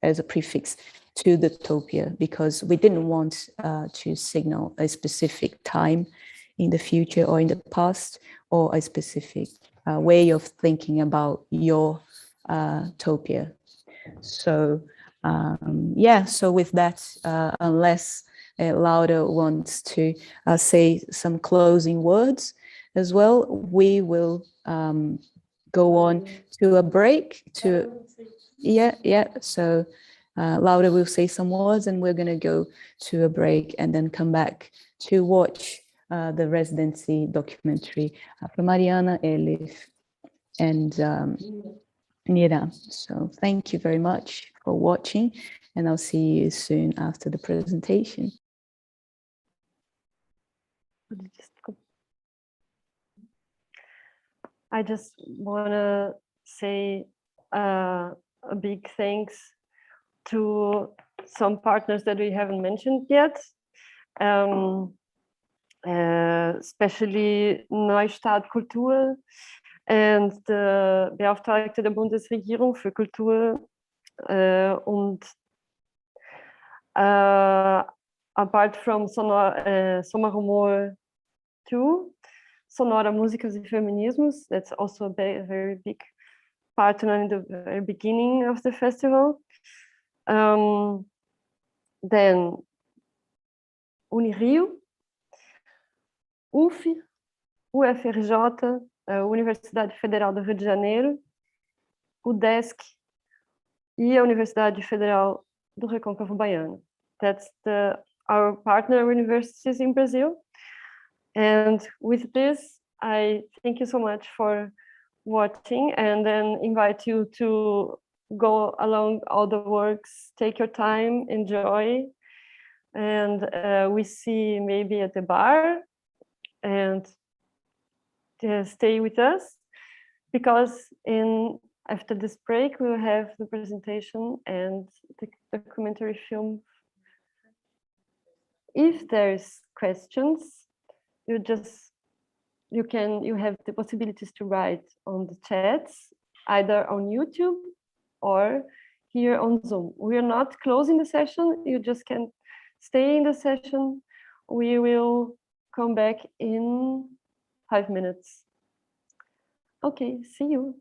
as a prefix to the Topia, because we didn't want to signal a specific time in the future or in the past, or a specific way of thinking about your Topia. So so with that, unless Laura wants to say some closing words as well, we will go on to a break. So Laura will say some words, and we're going to go to a break and then come back to watch the residency documentary from Mariana, Elif, and Nirah. So thank you very much for watching, and I'll see you soon after the presentation. I just want to say a big thanks to some partners that we haven't mentioned yet, especially Neustadt Kultur and the Beauftragte der Bundesregierung für Kultur und apart from Soma Rumor 2, Sonora Músicas e Feminismos, that's also a very big partner in the very beginning of the festival. Then Unirio, UF, UFRJ, Universidade Federal do Rio de Janeiro, UDESC e a Universidade Federal do Recôncavo Baiano. That's our partner universities in Brazil. And with this, I thank you so much for watching, and then invite you to go along all the works, take your time, enjoy, and we see maybe at the bar, and stay with us, because after this break we will have the presentation and the documentary film. If there's questions, you have the possibilities to write on the chats, either on YouTube or here on Zoom. We are not closing the session. You just can stay in the session. We will come back in 5 minutes. Okay, see you.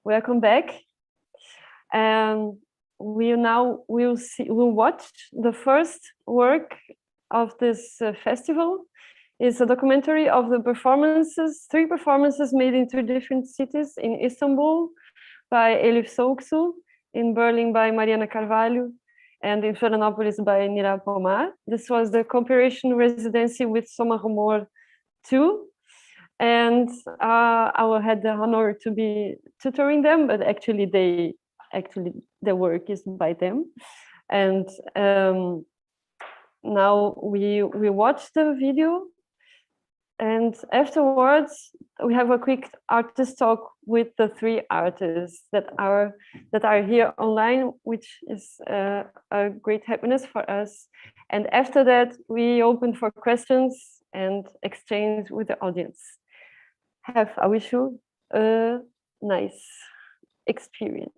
welcome back. We'll watch the first work of this festival. It's a documentary of the performances, 3 performances made in 3 different cities: in Istanbul by Elif Soğuksu, in Berlin by Mariana Carvalho, and in Florianopolis by Nirah Pomar. This was the co-curation residency with Soma Rumor 2. And I had the honor to be tutoring them, but actually the work is by them. And now we watch the video, and afterwards we have a quick artist talk with the 3 artists that are here online, which is a great happiness for us. And after that, we open for questions and exchange with the audience. I wish you a nice experience.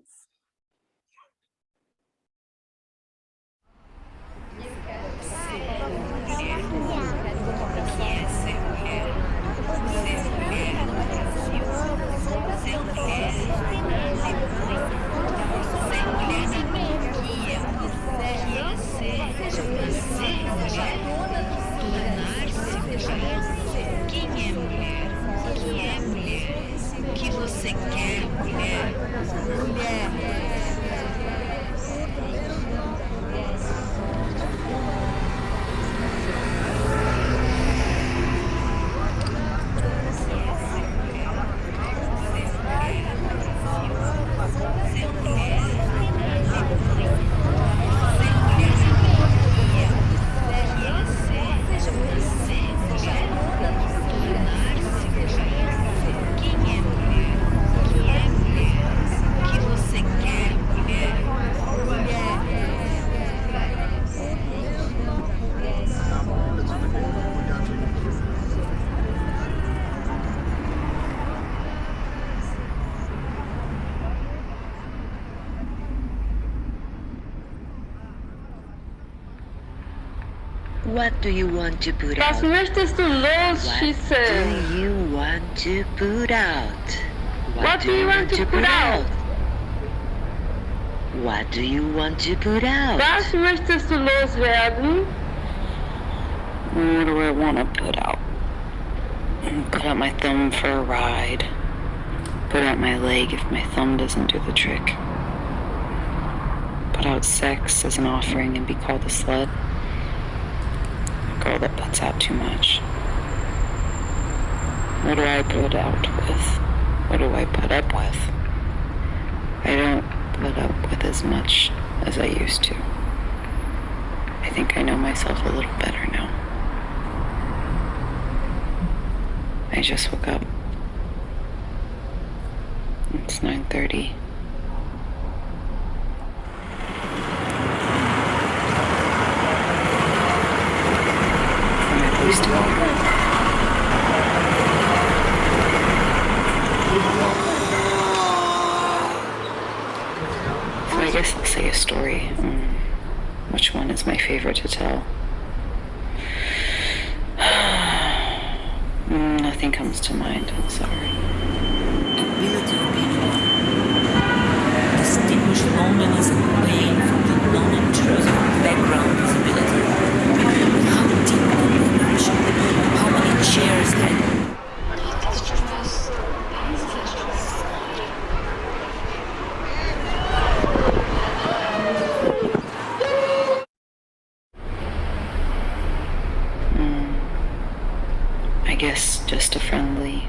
What do you want to put Was out? möchtest du losschießen? What do you want to put out? What do you want to put out? What do you want to put out? Was möchtest du loswerden? What do I want to put out? Put out my thumb for a ride. Put out my leg if my thumb doesn't do the trick. Put out sex as an offering and be called a slut. A girl that puts out too much. What do I put out with? What do I put up with? I don't put up with as much as I used to. I think I know myself a little better now. I just woke up. It's 9:30. Am I supposed to go? So I guess I'll say a story. Which one is my favorite to tell? Nothing comes to mind, I'm sorry. Ability of being alone. Distinguish loneliness and pain from the non-intrusive background visibility. How deep can you reach? How many chairs had I guess just a friendly.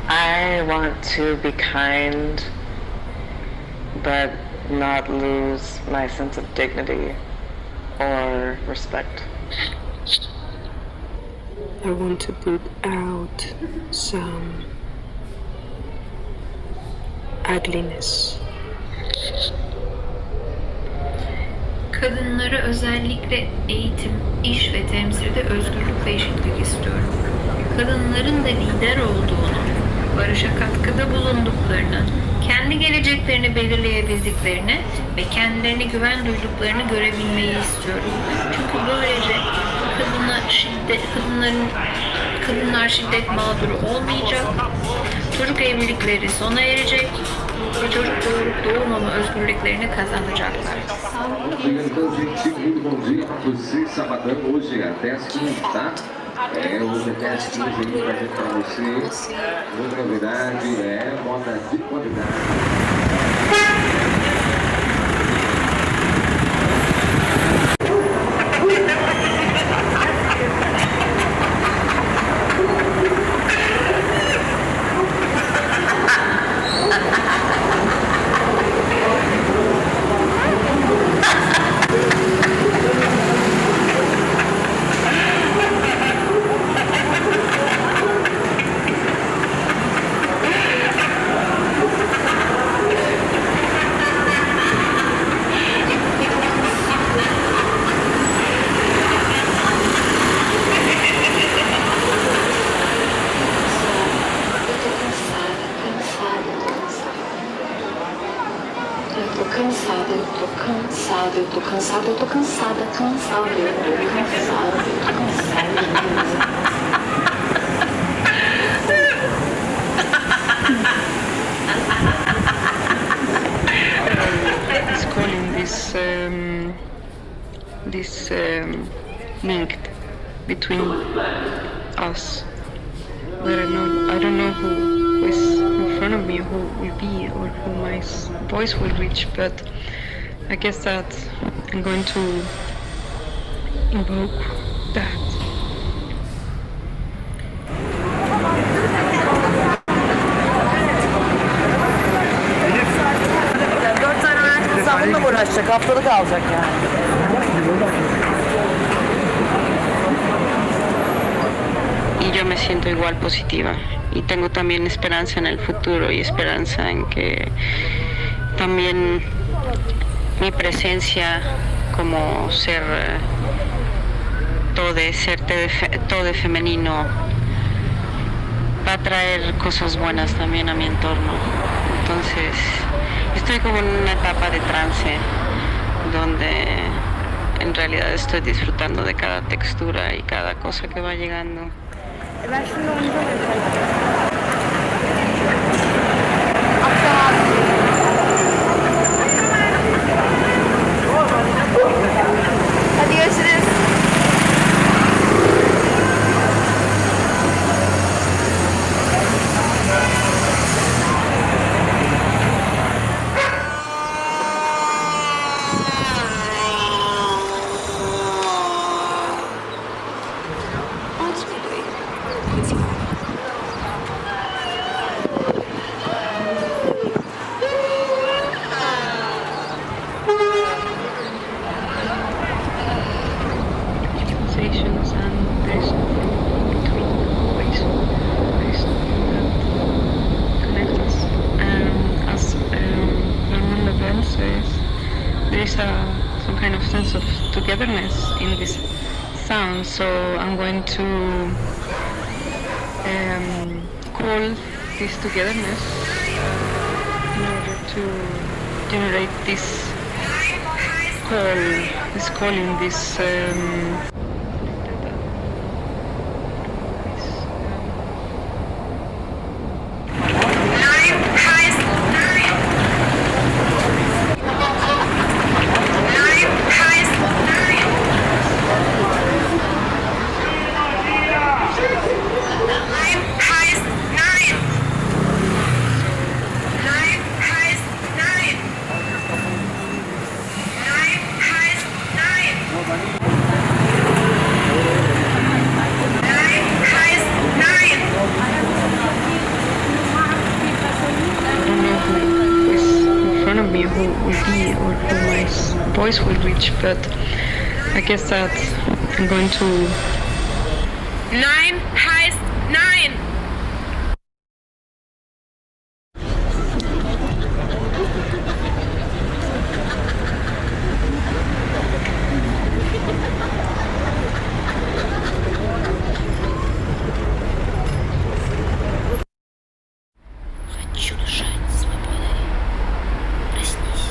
I want to be kind, but not lose my sense of dignity or respect. I want to put out some ugliness. Kadınlara özellikle eğitim, iş ve temsilde özgürlük ve eşitlik istiyorum. Kadınların da lider olduğunu, barışa katkıda bulunduklarını, kendi geleceklerini belirleyebildiklerini görebildiklerini ve kendilerine güven duyduklarını görebilmeyi istiyorum. Çünkü böylece kadınlar şiddet mağduru olmayacak, çocuk evlilikleri sona erecek ve çocuk doğurup doğurmama özgürlüklerini kazanacaklar. Segundo bom dia para você, sabadão, hoje até as 15, tá? Hoje até as 15 aí, trazer para você. Outra novidade moda de qualidade. This link between us. But I don't know who is in front of me, who will be, or who my voice will reach. But I guess that I'm going to invoke that. Bununla uğraşacak, haftalık alacak yani. Y yo me siento igual positiva y tengo también esperanza en el futuro y esperanza en que también mi presencia como ser todo femenino va a traer cosas buenas también a mi entorno. Entonces estoy como en una etapa de trance donde en realidad estoy disfrutando de cada textura y cada cosa que va llegando. Hadi görüşürüz. Some kind of sense of togetherness in this sound, so I'm going to call this togetherness in order to generate this calling, this voice will reach, but I guess that I'm going to 9 heißt Nein! Хочу дышать свободой. Проснись.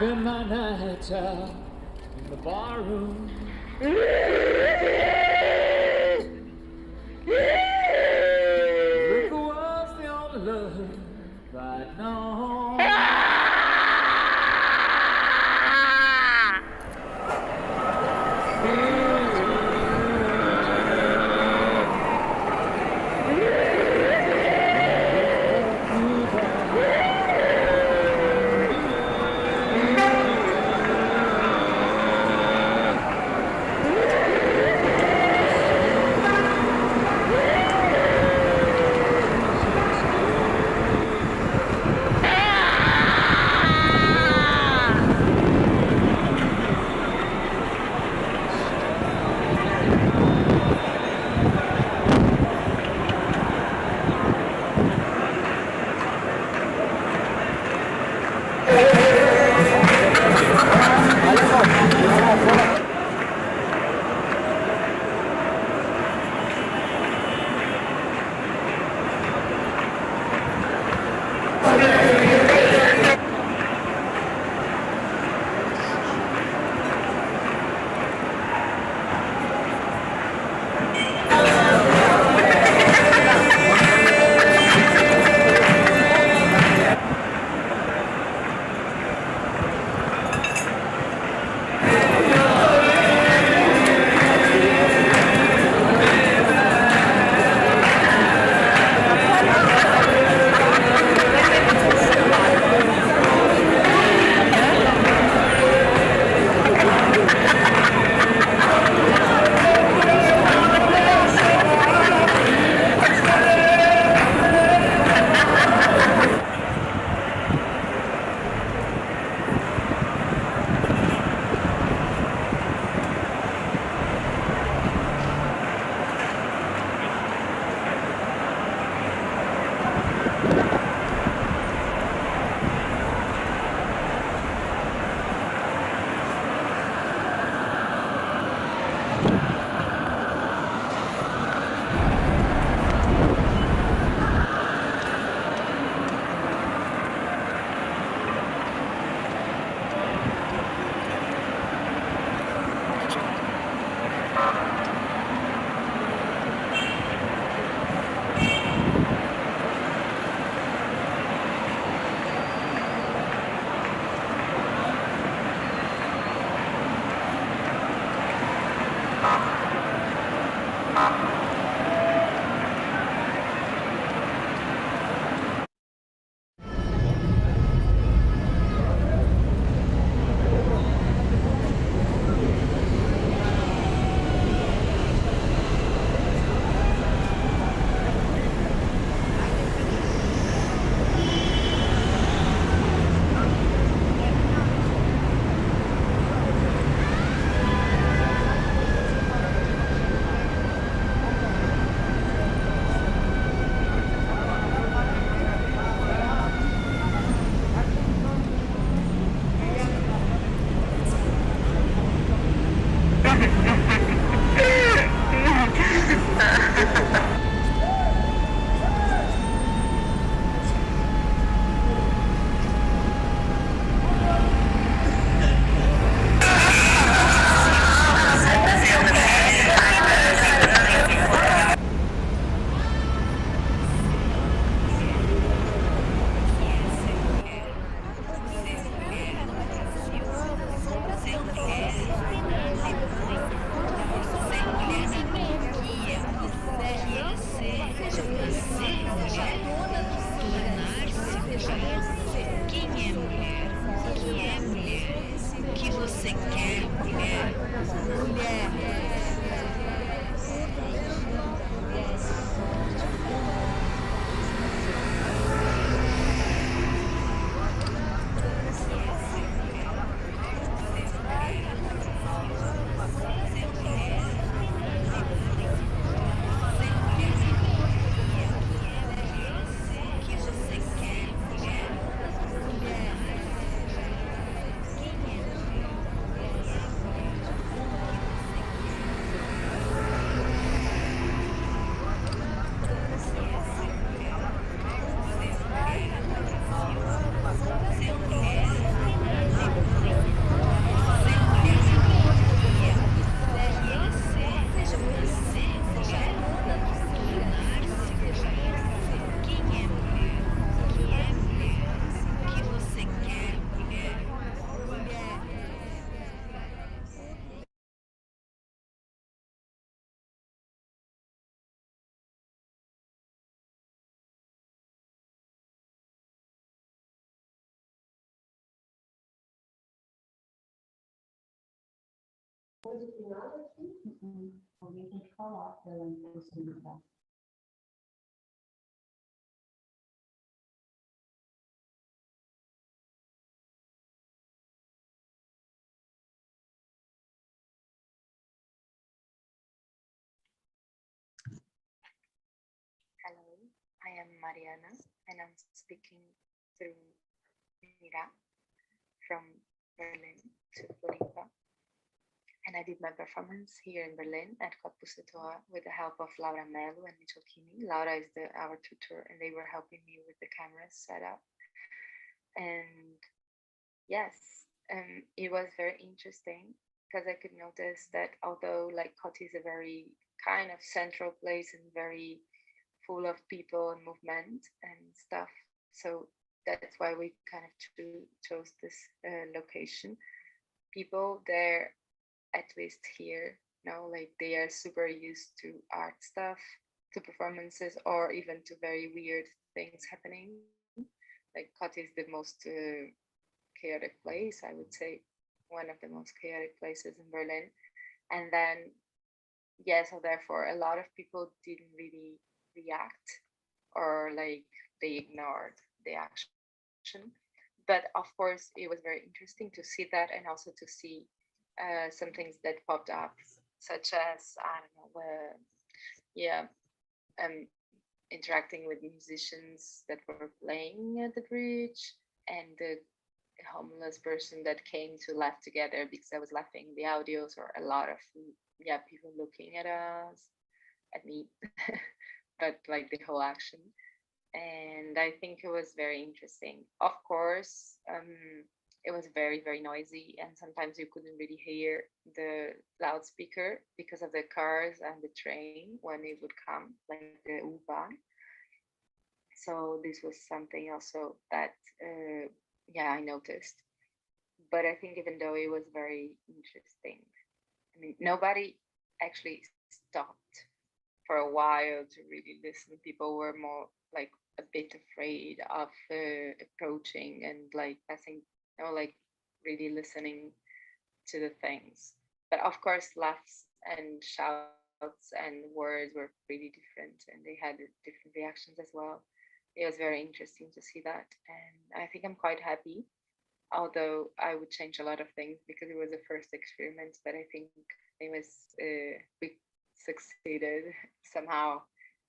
Spend my nights out in the barroom. Liquor was the only love I'd known. Alguém tem que falar para ela possibilitar. Hello, I am Mariana, and I'm speaking through Nirah from Berlin to Floripa. And I did my performance here in Berlin at Capsules with the help of Laura Mello and Michelis. Laura is our tutor, and they were helping me with the camera setup. And yes, it was very interesting because I could notice that although like Coty is a very kind of central place and very full of people and movement and stuff, so that's why we kind of chose this location. People there, at least here, like they are super used to art stuff, to performances, or even to very weird things happening. Like Coty is the most chaotic place, I would say, one of the most chaotic places in Berlin. And then, yeah, so therefore a lot of people didn't really react, or like they ignored the action. But of course, it was very interesting to see that, and also to see some things that popped up, such as, I don't know, interacting with musicians that were playing at the bridge, and the homeless person that came to laugh together because I was laughing the audios, or a lot of people looking at us, at me, but like the whole action. And I think it was very interesting. Of course, it was very, very noisy, and sometimes you couldn't really hear the loudspeaker because of the cars and the train when it would come, like the U-Bahn. So this was something also that, I noticed. But I think even though it was very interesting, I mean, nobody actually stopped for a while to really listen. People were more like a bit afraid of approaching and like passing, like really listening to the things. But of course, laughs and shouts and words were really different, and they had different reactions as well. It was very interesting to see that, and I think I'm quite happy, although I would change a lot of things because it was the first experiment. But I think it was we succeeded somehow,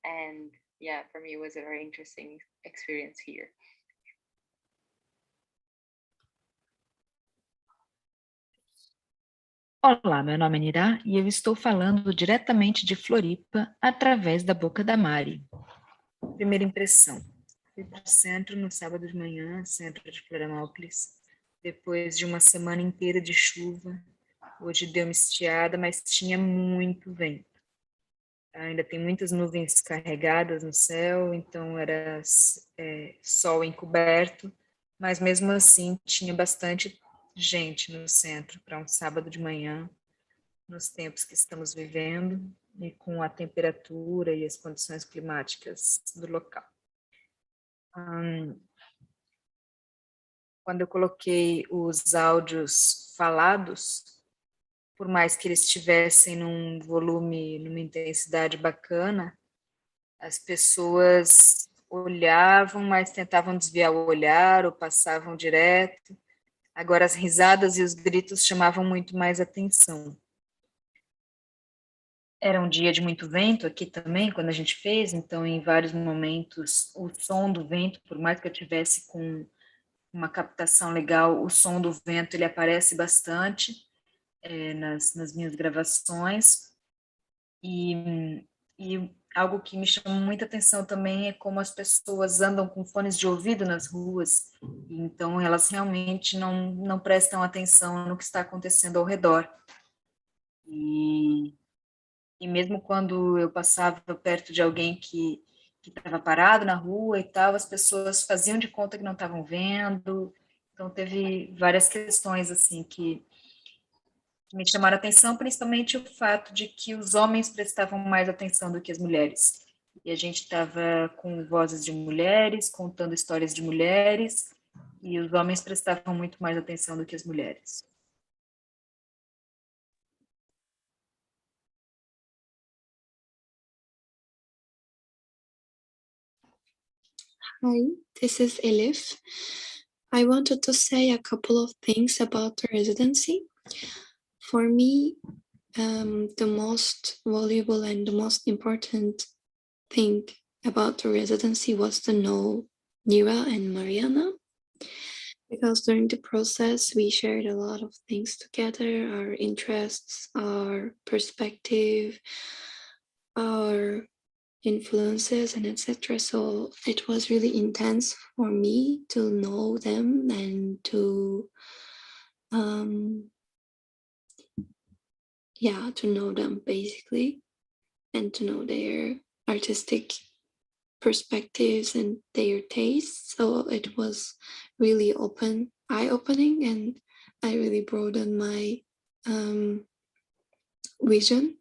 and yeah, for me it was a very interesting experience here. Olá, meu nome é Nirah e eu estou falando diretamente de Floripa através da boca da Mari. Primeira impressão: fui para o centro no sábado de manhã, centro de Florianópolis, depois de uma semana inteira de chuva. Hoje deu uma estiada, mas tinha muito vento. Ainda tem muitas nuvens carregadas no céu, então era sol encoberto, mas mesmo assim tinha bastante gente no centro para um sábado de manhã, nos tempos que estamos vivendo e com a temperatura e as condições climáticas do local. Quando eu coloquei os áudios falados, por mais que eles estivessem num volume, numa intensidade bacana, as pessoas olhavam, mas tentavam desviar o olhar ou passavam direto. Agora, as risadas e os gritos chamavam muito mais atenção. Era um dia de muito vento aqui também, quando a gente fez, então, em vários momentos, o som do vento, por mais que eu tivesse com uma captação legal, o som do vento, ele aparece bastante nas minhas gravações. E algo que me chama muita atenção também é como as pessoas andam com fones de ouvido nas ruas, então elas realmente não prestam atenção no que está acontecendo ao redor. E mesmo quando eu passava perto de alguém que estava parado na rua e tal, as pessoas faziam de conta que não estavam vendo. Então teve várias questões assim que me chamaram a atenção, principalmente o fato de que os homens prestavam mais atenção do que as mulheres. E a gente estava com vozes de mulheres, contando histórias de mulheres, e os homens prestavam muito mais atenção do que as mulheres. Hi, this is Elif. I wanted to say a couple of things about the residency. For me, the most valuable and the most important thing about the residency was to know Nirah and Mariana, because during the process we shared a lot of things together, our interests, our perspective, our influences, and etc. So it was really intense for me to know them and to to know them basically, and to know their artistic perspectives and their tastes. So it was really eye-opening, and I really broadened my vision.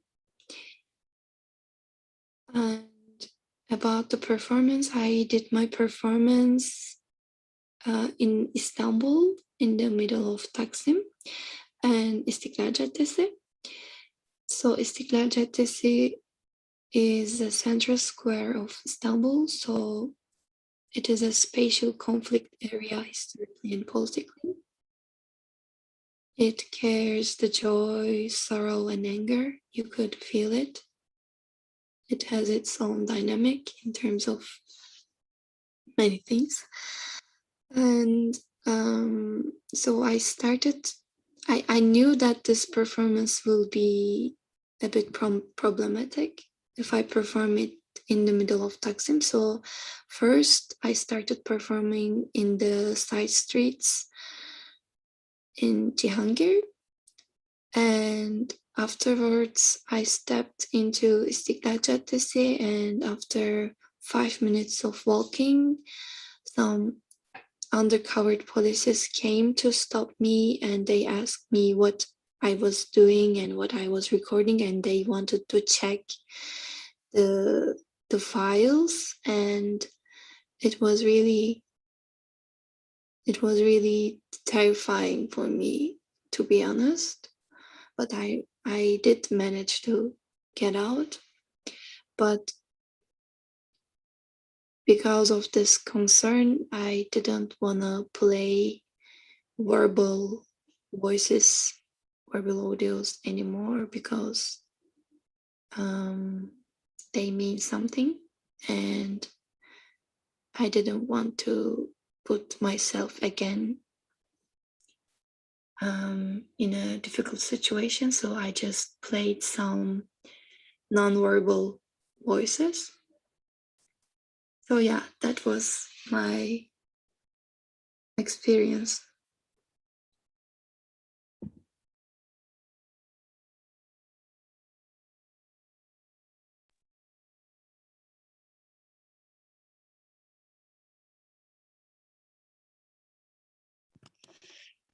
And about the performance, I did my performance in Istanbul, in the middle of Taksim and İstiklal Caddesi. So İstiklal Caddesi is the central square of Istanbul, so it is a spatial conflict area historically and politically. It carries the joy, sorrow, and anger. You could feel it. It has its own dynamic in terms of many things. And so I started, I knew that this performance will be a bit problematic if I perform it in the middle of Taksim. So first I started performing in the side streets in Cihangir, and afterwards I stepped into İstiklal Caddesi, and after 5 minutes of walking, some undercover police came to stop me, and they asked me what I was doing and what I was recording, and they wanted to check the files, and it was really terrifying for me, to be honest. But I did manage to get out. But because of this concern, I didn't want to play verbal voices, verbal audios anymore, because they mean something, and I didn't want to put myself again in a difficult situation. So I just played some non-verbal voices. So yeah, that was my experience.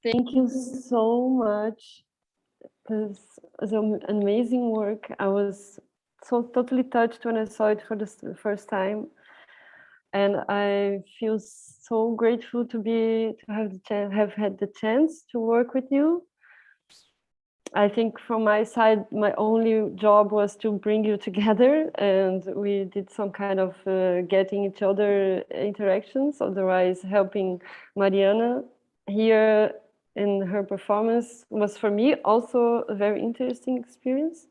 Thank you so much. This is an amazing work. I was so totally touched when I saw it for the first time, and I feel so grateful to have had the chance to work with you. I think from my side, my only job was to bring you together, and we did some kind of getting each other interactions. Otherwise, helping Mariana here in her performance was for me also a very interesting experience.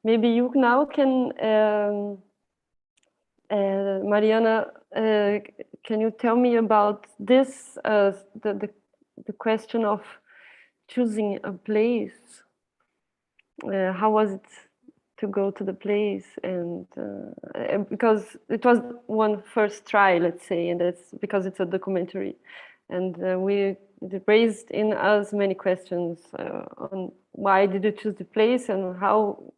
Maybe you now can, Mariana, can you tell me about this, the question of choosing a place? How was it to go to the place? And because it was one first try, let's say, and that's because it's a documentary, and it raised in us many questions on why did you choose the place, and how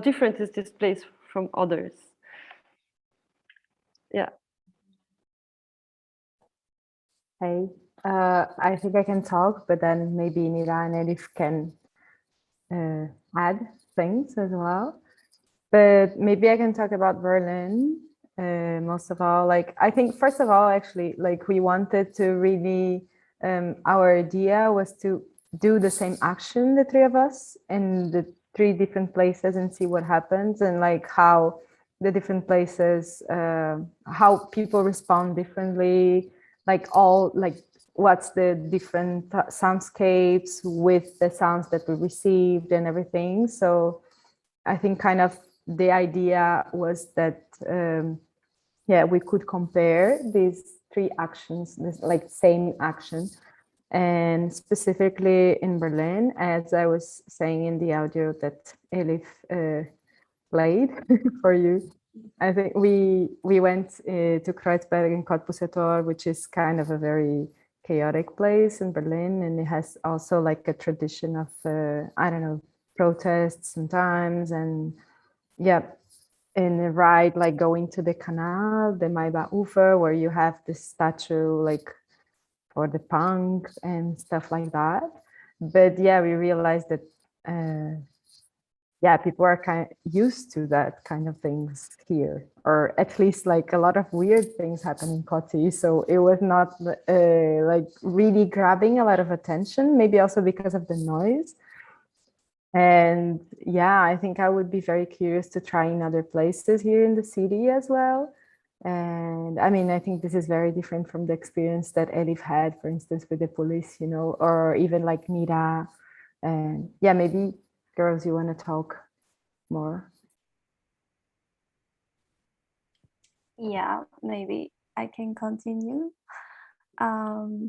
different is this place from others? Yeah. Hey, I think I can talk, but then maybe Nirah and Elif can add things as well. But maybe I can talk about Berlin. Most of all, like, I think first of all, actually, like, we wanted to really, our idea was to do the same action, the three of us, in the 3 different places, and see what happens, and like how the different places, how people respond differently, like what's the different soundscapes with the sounds that we received and everything. So I think kind of the idea was that, we could compare these three actions, this like same action. And specifically in Berlin, as I was saying in the audio that Elif played for you, I think we went to Kreuzberg and Cottbusser, which is kind of a very chaotic place in Berlin, and it has also like a tradition of I don't know, protests sometimes, and in the ride, like going to the canal, the Maybach-Ufer, where you have this statue like for the punk and stuff like that. But we realized that people are kind of used to that kind of things here, or at least like a lot of weird things happen in Kotti. So it was not like really grabbing a lot of attention, maybe also because of the noise. And I think I would be very curious to try in other places here in the city as well. And I mean, I think this is very different from the experience that Elif had, for instance, with the police, you know, or even like Nirah. And maybe girls, you want to talk more? Yeah, maybe I can continue.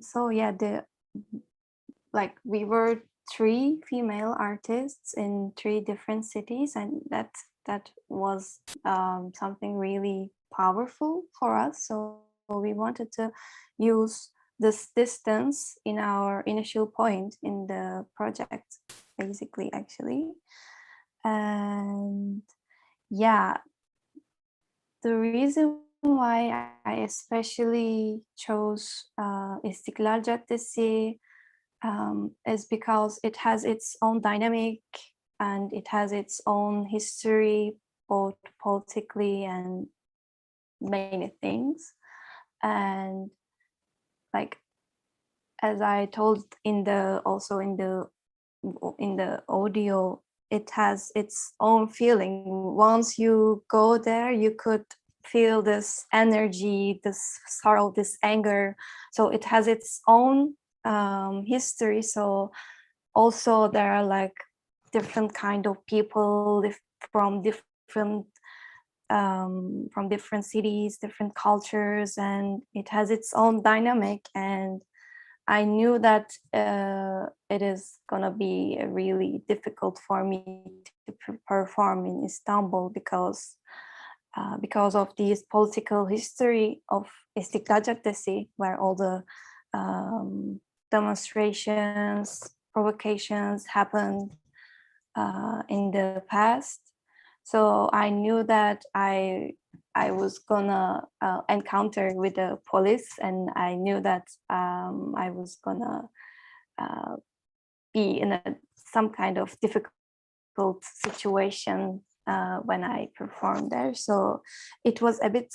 So we were 3 female artists in 3 different cities, and that was something really powerful for us. So we wanted to use this distance in our initial point in the project, basically, actually. And the reason why I especially chose İstiklal Caddesi is because it has its own dynamic and it has its own history, both politically and many things. And like, as I told in the audio, it has its own feeling. Once you go there, you could feel this energy, this sorrow, this anger. So it has its own history. So also there are like different kind of people from different cities, different cultures, and it has its own dynamic. And I knew that it is gonna be really difficult for me to perform in Istanbul because of this political history of İstiklal Caddesi, where all the demonstrations, provocations happened in the past. So I knew that I was gonna encounter with the police, and I knew that I was gonna be in some kind of difficult situation when I performed there. So it was a bit,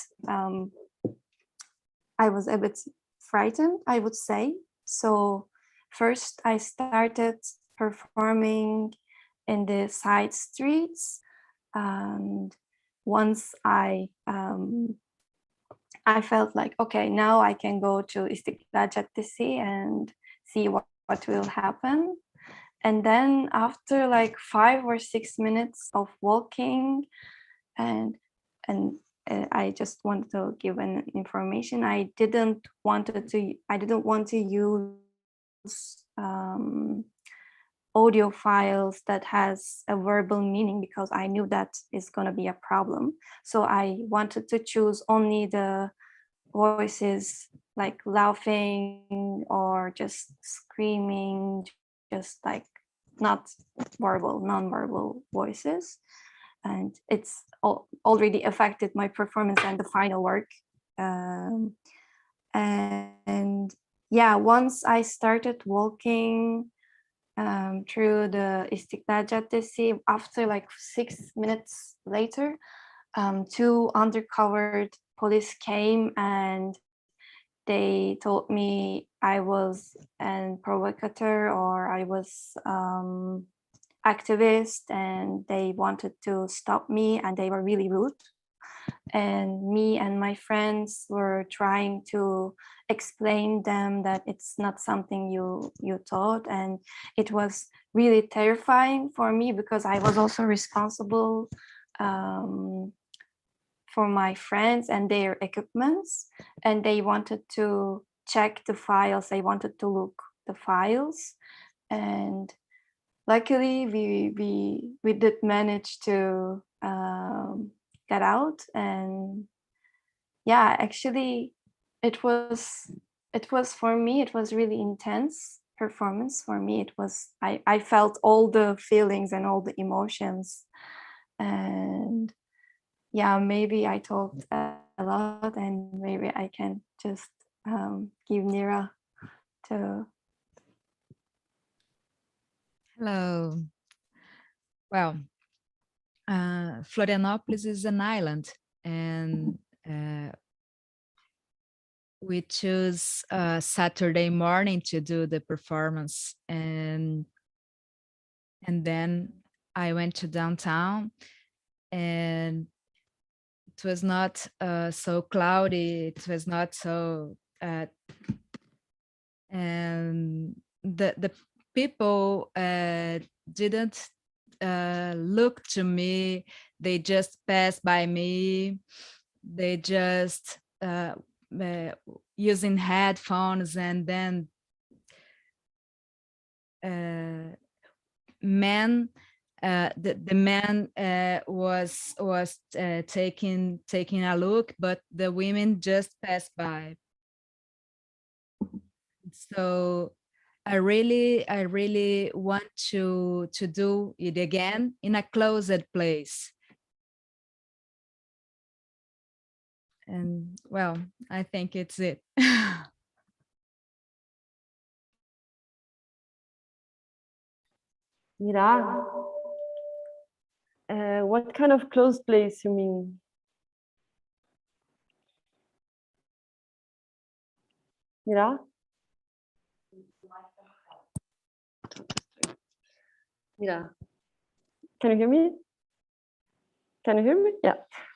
I was a bit frightened, I would say. So first I started performing in the side streets, and once I felt like, okay, now I can go to İstiklal Caddesi and see what will happen. And then after like 5 or 6 minutes of walking, and I just wanted to give an information. I didn't want to use audio files that has a verbal meaning, because I knew that is going to be a problem. So I wanted to choose only the voices, like laughing or just screaming, just like not verbal, non-verbal voices. And it's already affected my performance and the final work. And once I started walking through the İstiklal Caddesi, after like 6 minutes later, 2 undercover police came and they told me I was a provocateur, or I was activist, and they wanted to stop me, and they were really rude. and me and my friends were trying to explain them that it's not something you taught, and it was really terrifying for me because I was also responsible for my friends and their equipments, and they wanted to check the files, they wanted to look the files, and luckily we did manage to get out. And yeah, actually it was for me, it was really intense performance for me. It was, I felt all the feelings and all the emotions, and yeah, maybe I talked a lot, and maybe I can just give Nirah to. Hello. Well, Florianópolis is an island, and we chose Saturday morning to do the performance, and then I went to downtown, and it was not so cloudy, it was not so and the people didn't look to me, they just passed by me, they just using headphones, and then man, the man was taking a look, but the women just passed by. So I really want to do it again in a closed place. And well, I think it's it. Nirah, what kind of closed place you mean? Nirah? Nirah, can you hear me? Can you hear me? Yeah.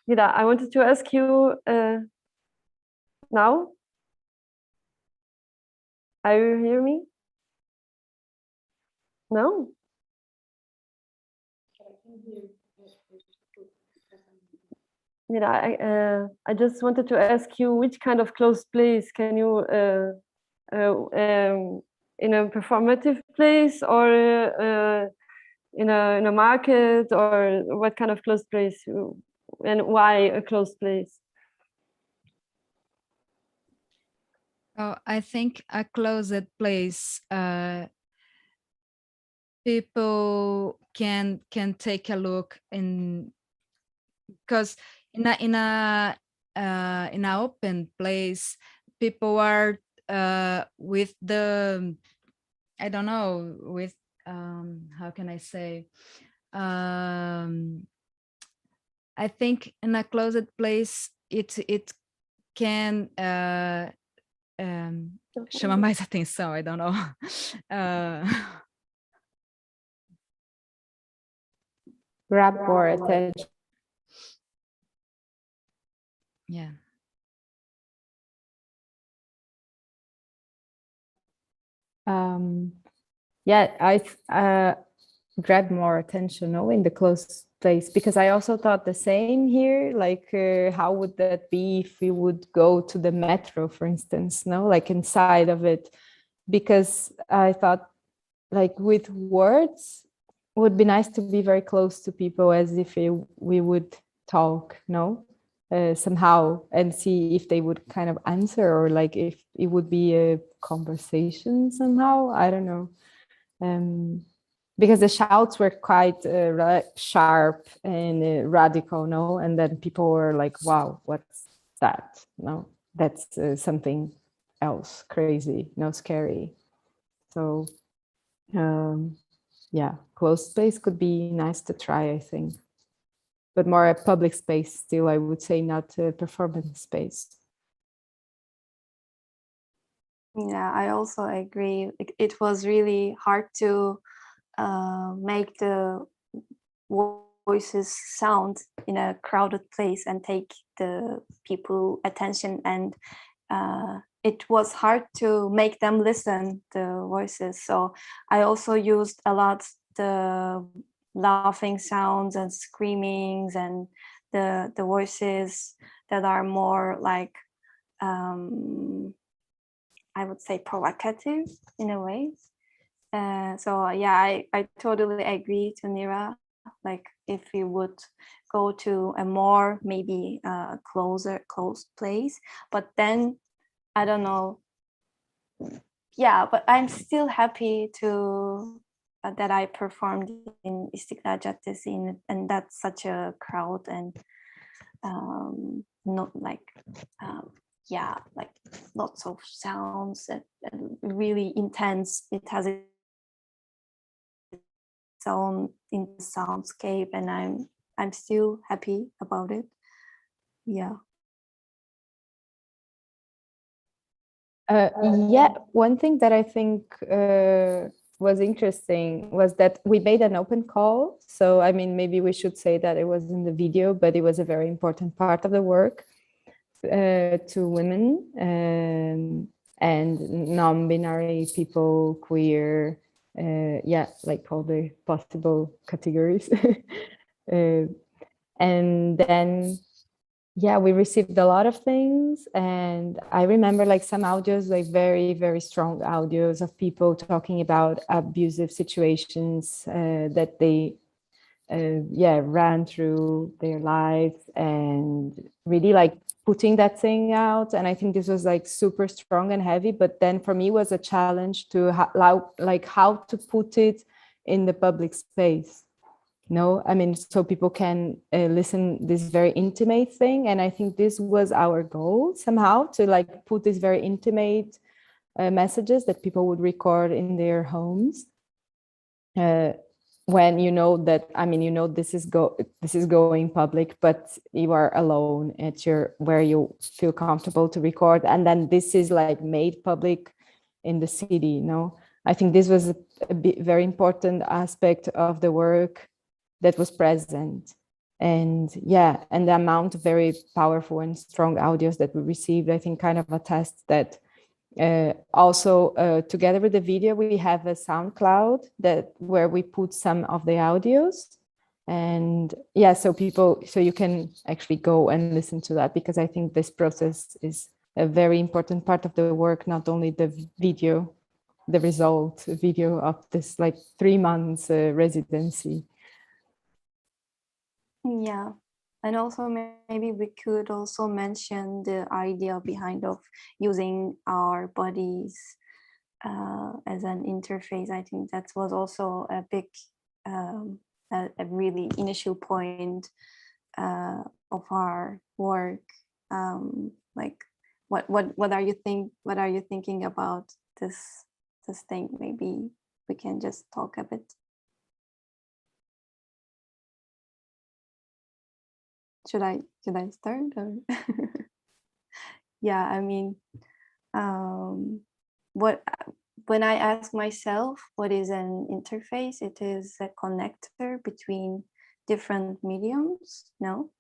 Nirah, I wanted to ask you now. Are you hear me? No? Nirah, I just wanted to ask you which kind of closed place can you in a performative place, or in a market, or what kind of closed place, and why a closed place? Oh, I think a closed place, people can take a look in, because in a open place, people are with the, I don't know, with how can I say, I think in a closed place it can chama mais atenção, I don't know. Grab more attention. Yeah. Yeah, I grabbed more attention, no, in the closed place, because I also thought the same here. Like, how would that be if we would go to the metro, for instance, no, like inside of it? Because I thought, like, with words, it would be nice to be very close to people, as if we would talk, no, somehow, and see if they would kind of answer, or like if it would be a conversation somehow. I don't know. Because the shouts were quite sharp and radical, no? And then people were like, wow, what's that? No, that's something else, crazy, no, scary. So yeah, closed space could be nice to try, I think. But more a public space still, I would say, not a performance space. Yeah, I also agree. It was really hard to make the voices sound in a crowded place and take the people attention, and it was hard to make them listen the voices. So I also used a lot the laughing sounds and screamings and the voices that are more like I would say provocative in a way. So yeah, I totally agree to Nirah. Like if you would go to a more maybe closed place, but then I don't know. Yeah, but I'm still happy to that I performed in İstiklal Caddesi and that's such a crowd and not like yeah, like lots of sounds and really intense. It has its own in soundscape, and I'm still happy about it. Yeah. Yeah, one thing that I think was interesting was that we made an open call. So, I mean, maybe we should say that it was in the video, but it was a very important part of the work to women and non-binary people, queer, yeah, like all the possible categories. And then yeah, we received a lot of things, and I remember like some audios, like very, very strong audios of people talking about abusive situations that they yeah, ran through their lives, and really like putting that thing out. And I think this was like super strong and heavy, but then for me was a challenge to how to put it in the public space. No, I mean, so people can listen this very intimate thing. And I think this was our goal somehow, to like put these very intimate messages that people would record in their homes. When you know that, I mean, you know, this is going public, but you are alone at where you feel comfortable to record. And then this is like made public in the city, you know. I think this was a very important aspect of the work that was present. And yeah, and the amount of very powerful and strong audios that we received, I think kind of attests that. Also, together with the video, we have a SoundCloud where we put some of the audios. And yeah, so you can actually go and listen to that, because I think this process is a very important part of the work, not only the video, the result video of this like 3 months residency. Yeah, and also maybe we could also mention the idea behind of using our bodies as an interface. I think that was also a big, a really initial point of our work. Like, what are you thinking about this thing? Maybe we can just talk a bit. Should I start? Or yeah, I mean, when I ask myself what is an interface, it is a connector between different mediums, no,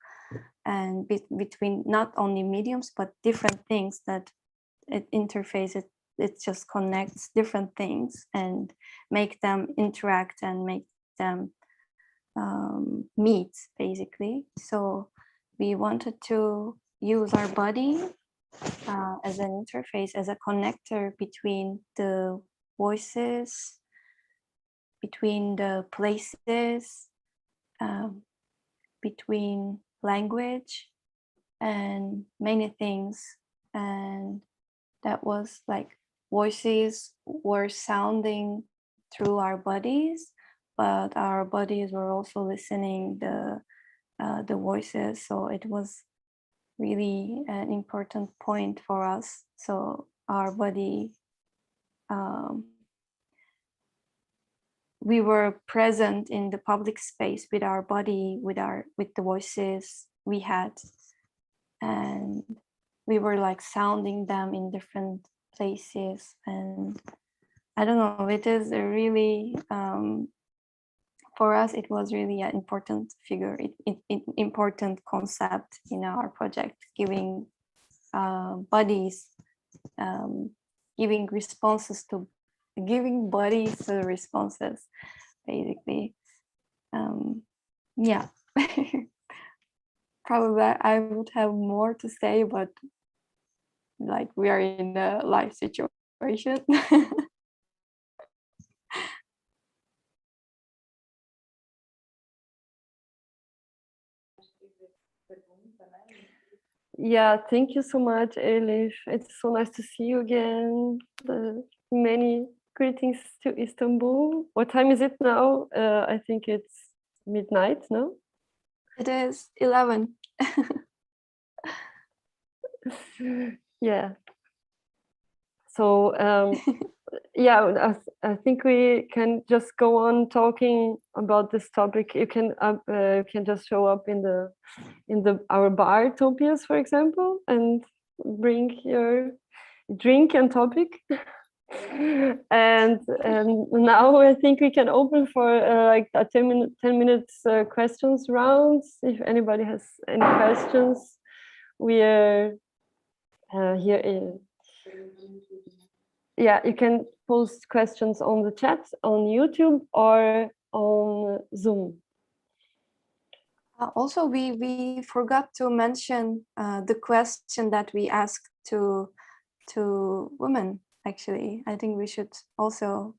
and between not only mediums but different things that it interface. It just connects different things and make them interact and make them meet, basically. So we wanted to use our body as an interface, as a connector between the voices, between the places, between language and many things. And that was like voices were sounding through our bodies, but our bodies were also listening the voices. So it was really an important point for us. So our body, we were present in the public space with our body, with the voices we had, and we were like sounding them in different places. And I don't know, it is a really for us, it was really an important figure, important concept in our project, giving bodies, giving bodies to the responses, basically. Yeah. Probably I would have more to say, but like we are in a life situation. Yeah, thank you so much, Elif. It's so nice to see you again. Many greetings to Istanbul. What time is it now? I think it's midnight, no? It is 11. Yeah. So yeah, I think we can just go on talking about this topic. You can just show up in our bar Topias, for example, and bring your drink and topic. And now I think we can open for like a 10 minutes questions rounds. If anybody has any questions, we are here. Yeah, you can post questions on the chat on YouTube or on Zoom. Also, we forgot to mention the question that we asked to women. Actually, I think we should also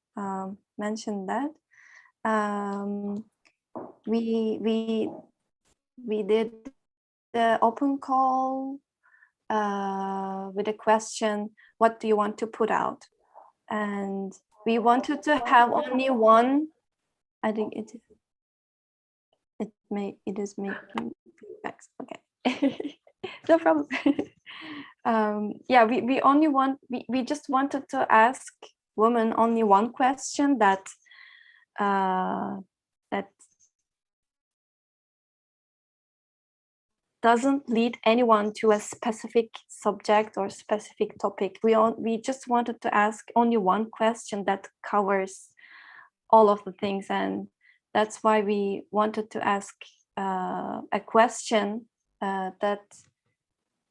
mention that. We did the open call with a question, what do you want to put out? And we wanted to have only one. I think it is making feedbacks. Okay. No problem. Yeah, we just wanted to ask women only one question that doesn't lead anyone to a specific subject or specific topic. We just wanted to ask only one question that covers all of the things, and that's why we wanted to ask a question that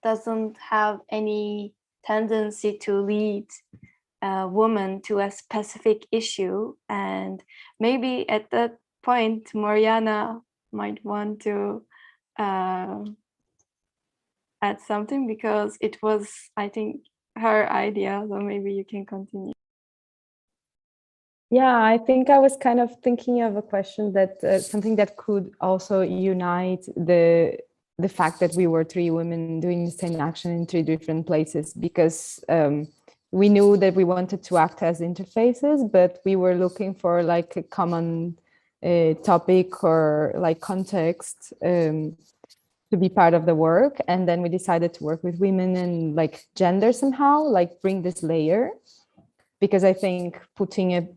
doesn't have any tendency to lead a woman to a specific issue. And maybe at that point, Mariana might want to add something, because it was, I think, her idea. So maybe you can continue. Yeah, I think I was kind of thinking of a question that something that could also unite the fact that we were three women doing the same action in three different places, because we knew that we wanted to act as interfaces, but we were looking for like a common topic or like context to be part of the work. And then we decided to work with women and like gender somehow, like bring this layer, because I think putting a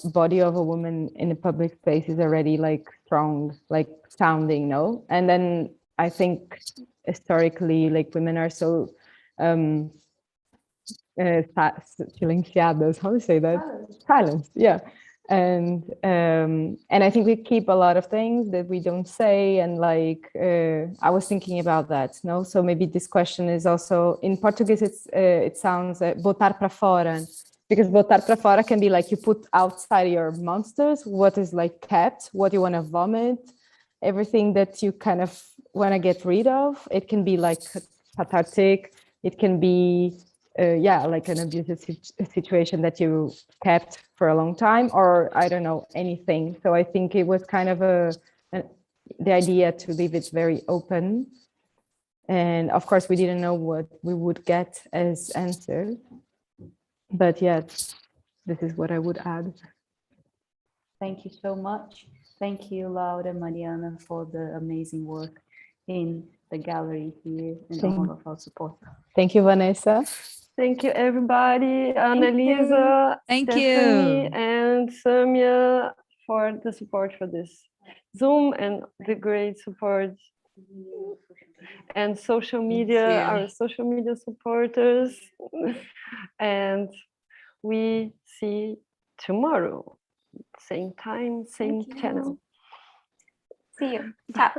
body of a woman in a public space is already like strong, like sounding, no? And then I think historically, like women are so silenciadas, how do you say that? Silence, yeah. And I think we keep a lot of things that we don't say, and like I was thinking about that, no? So maybe this question is also in Portuguese. It sounds botar para fora, because botar para fora can be like you put outside your monsters what is like kept, what you want to vomit, everything that you kind of want to get rid of. It can be like cathartic. It can be like an abusive situation that you kept for a long time, or I don't know, anything. So I think it was kind of the idea to leave it very open. And of course, we didn't know what we would get as answer. But yes, this is what I would add. Thank you so much. Thank you, Laura, Mariana, for the amazing work in the gallery here and all of our support. Thank you, Vanessa. Thank you, everybody. Annalisa, Stephanie, and Samia for the support for this Zoom and the great support. And social media, our social media supporters. And we see tomorrow. same time, same channel. See you. Ciao.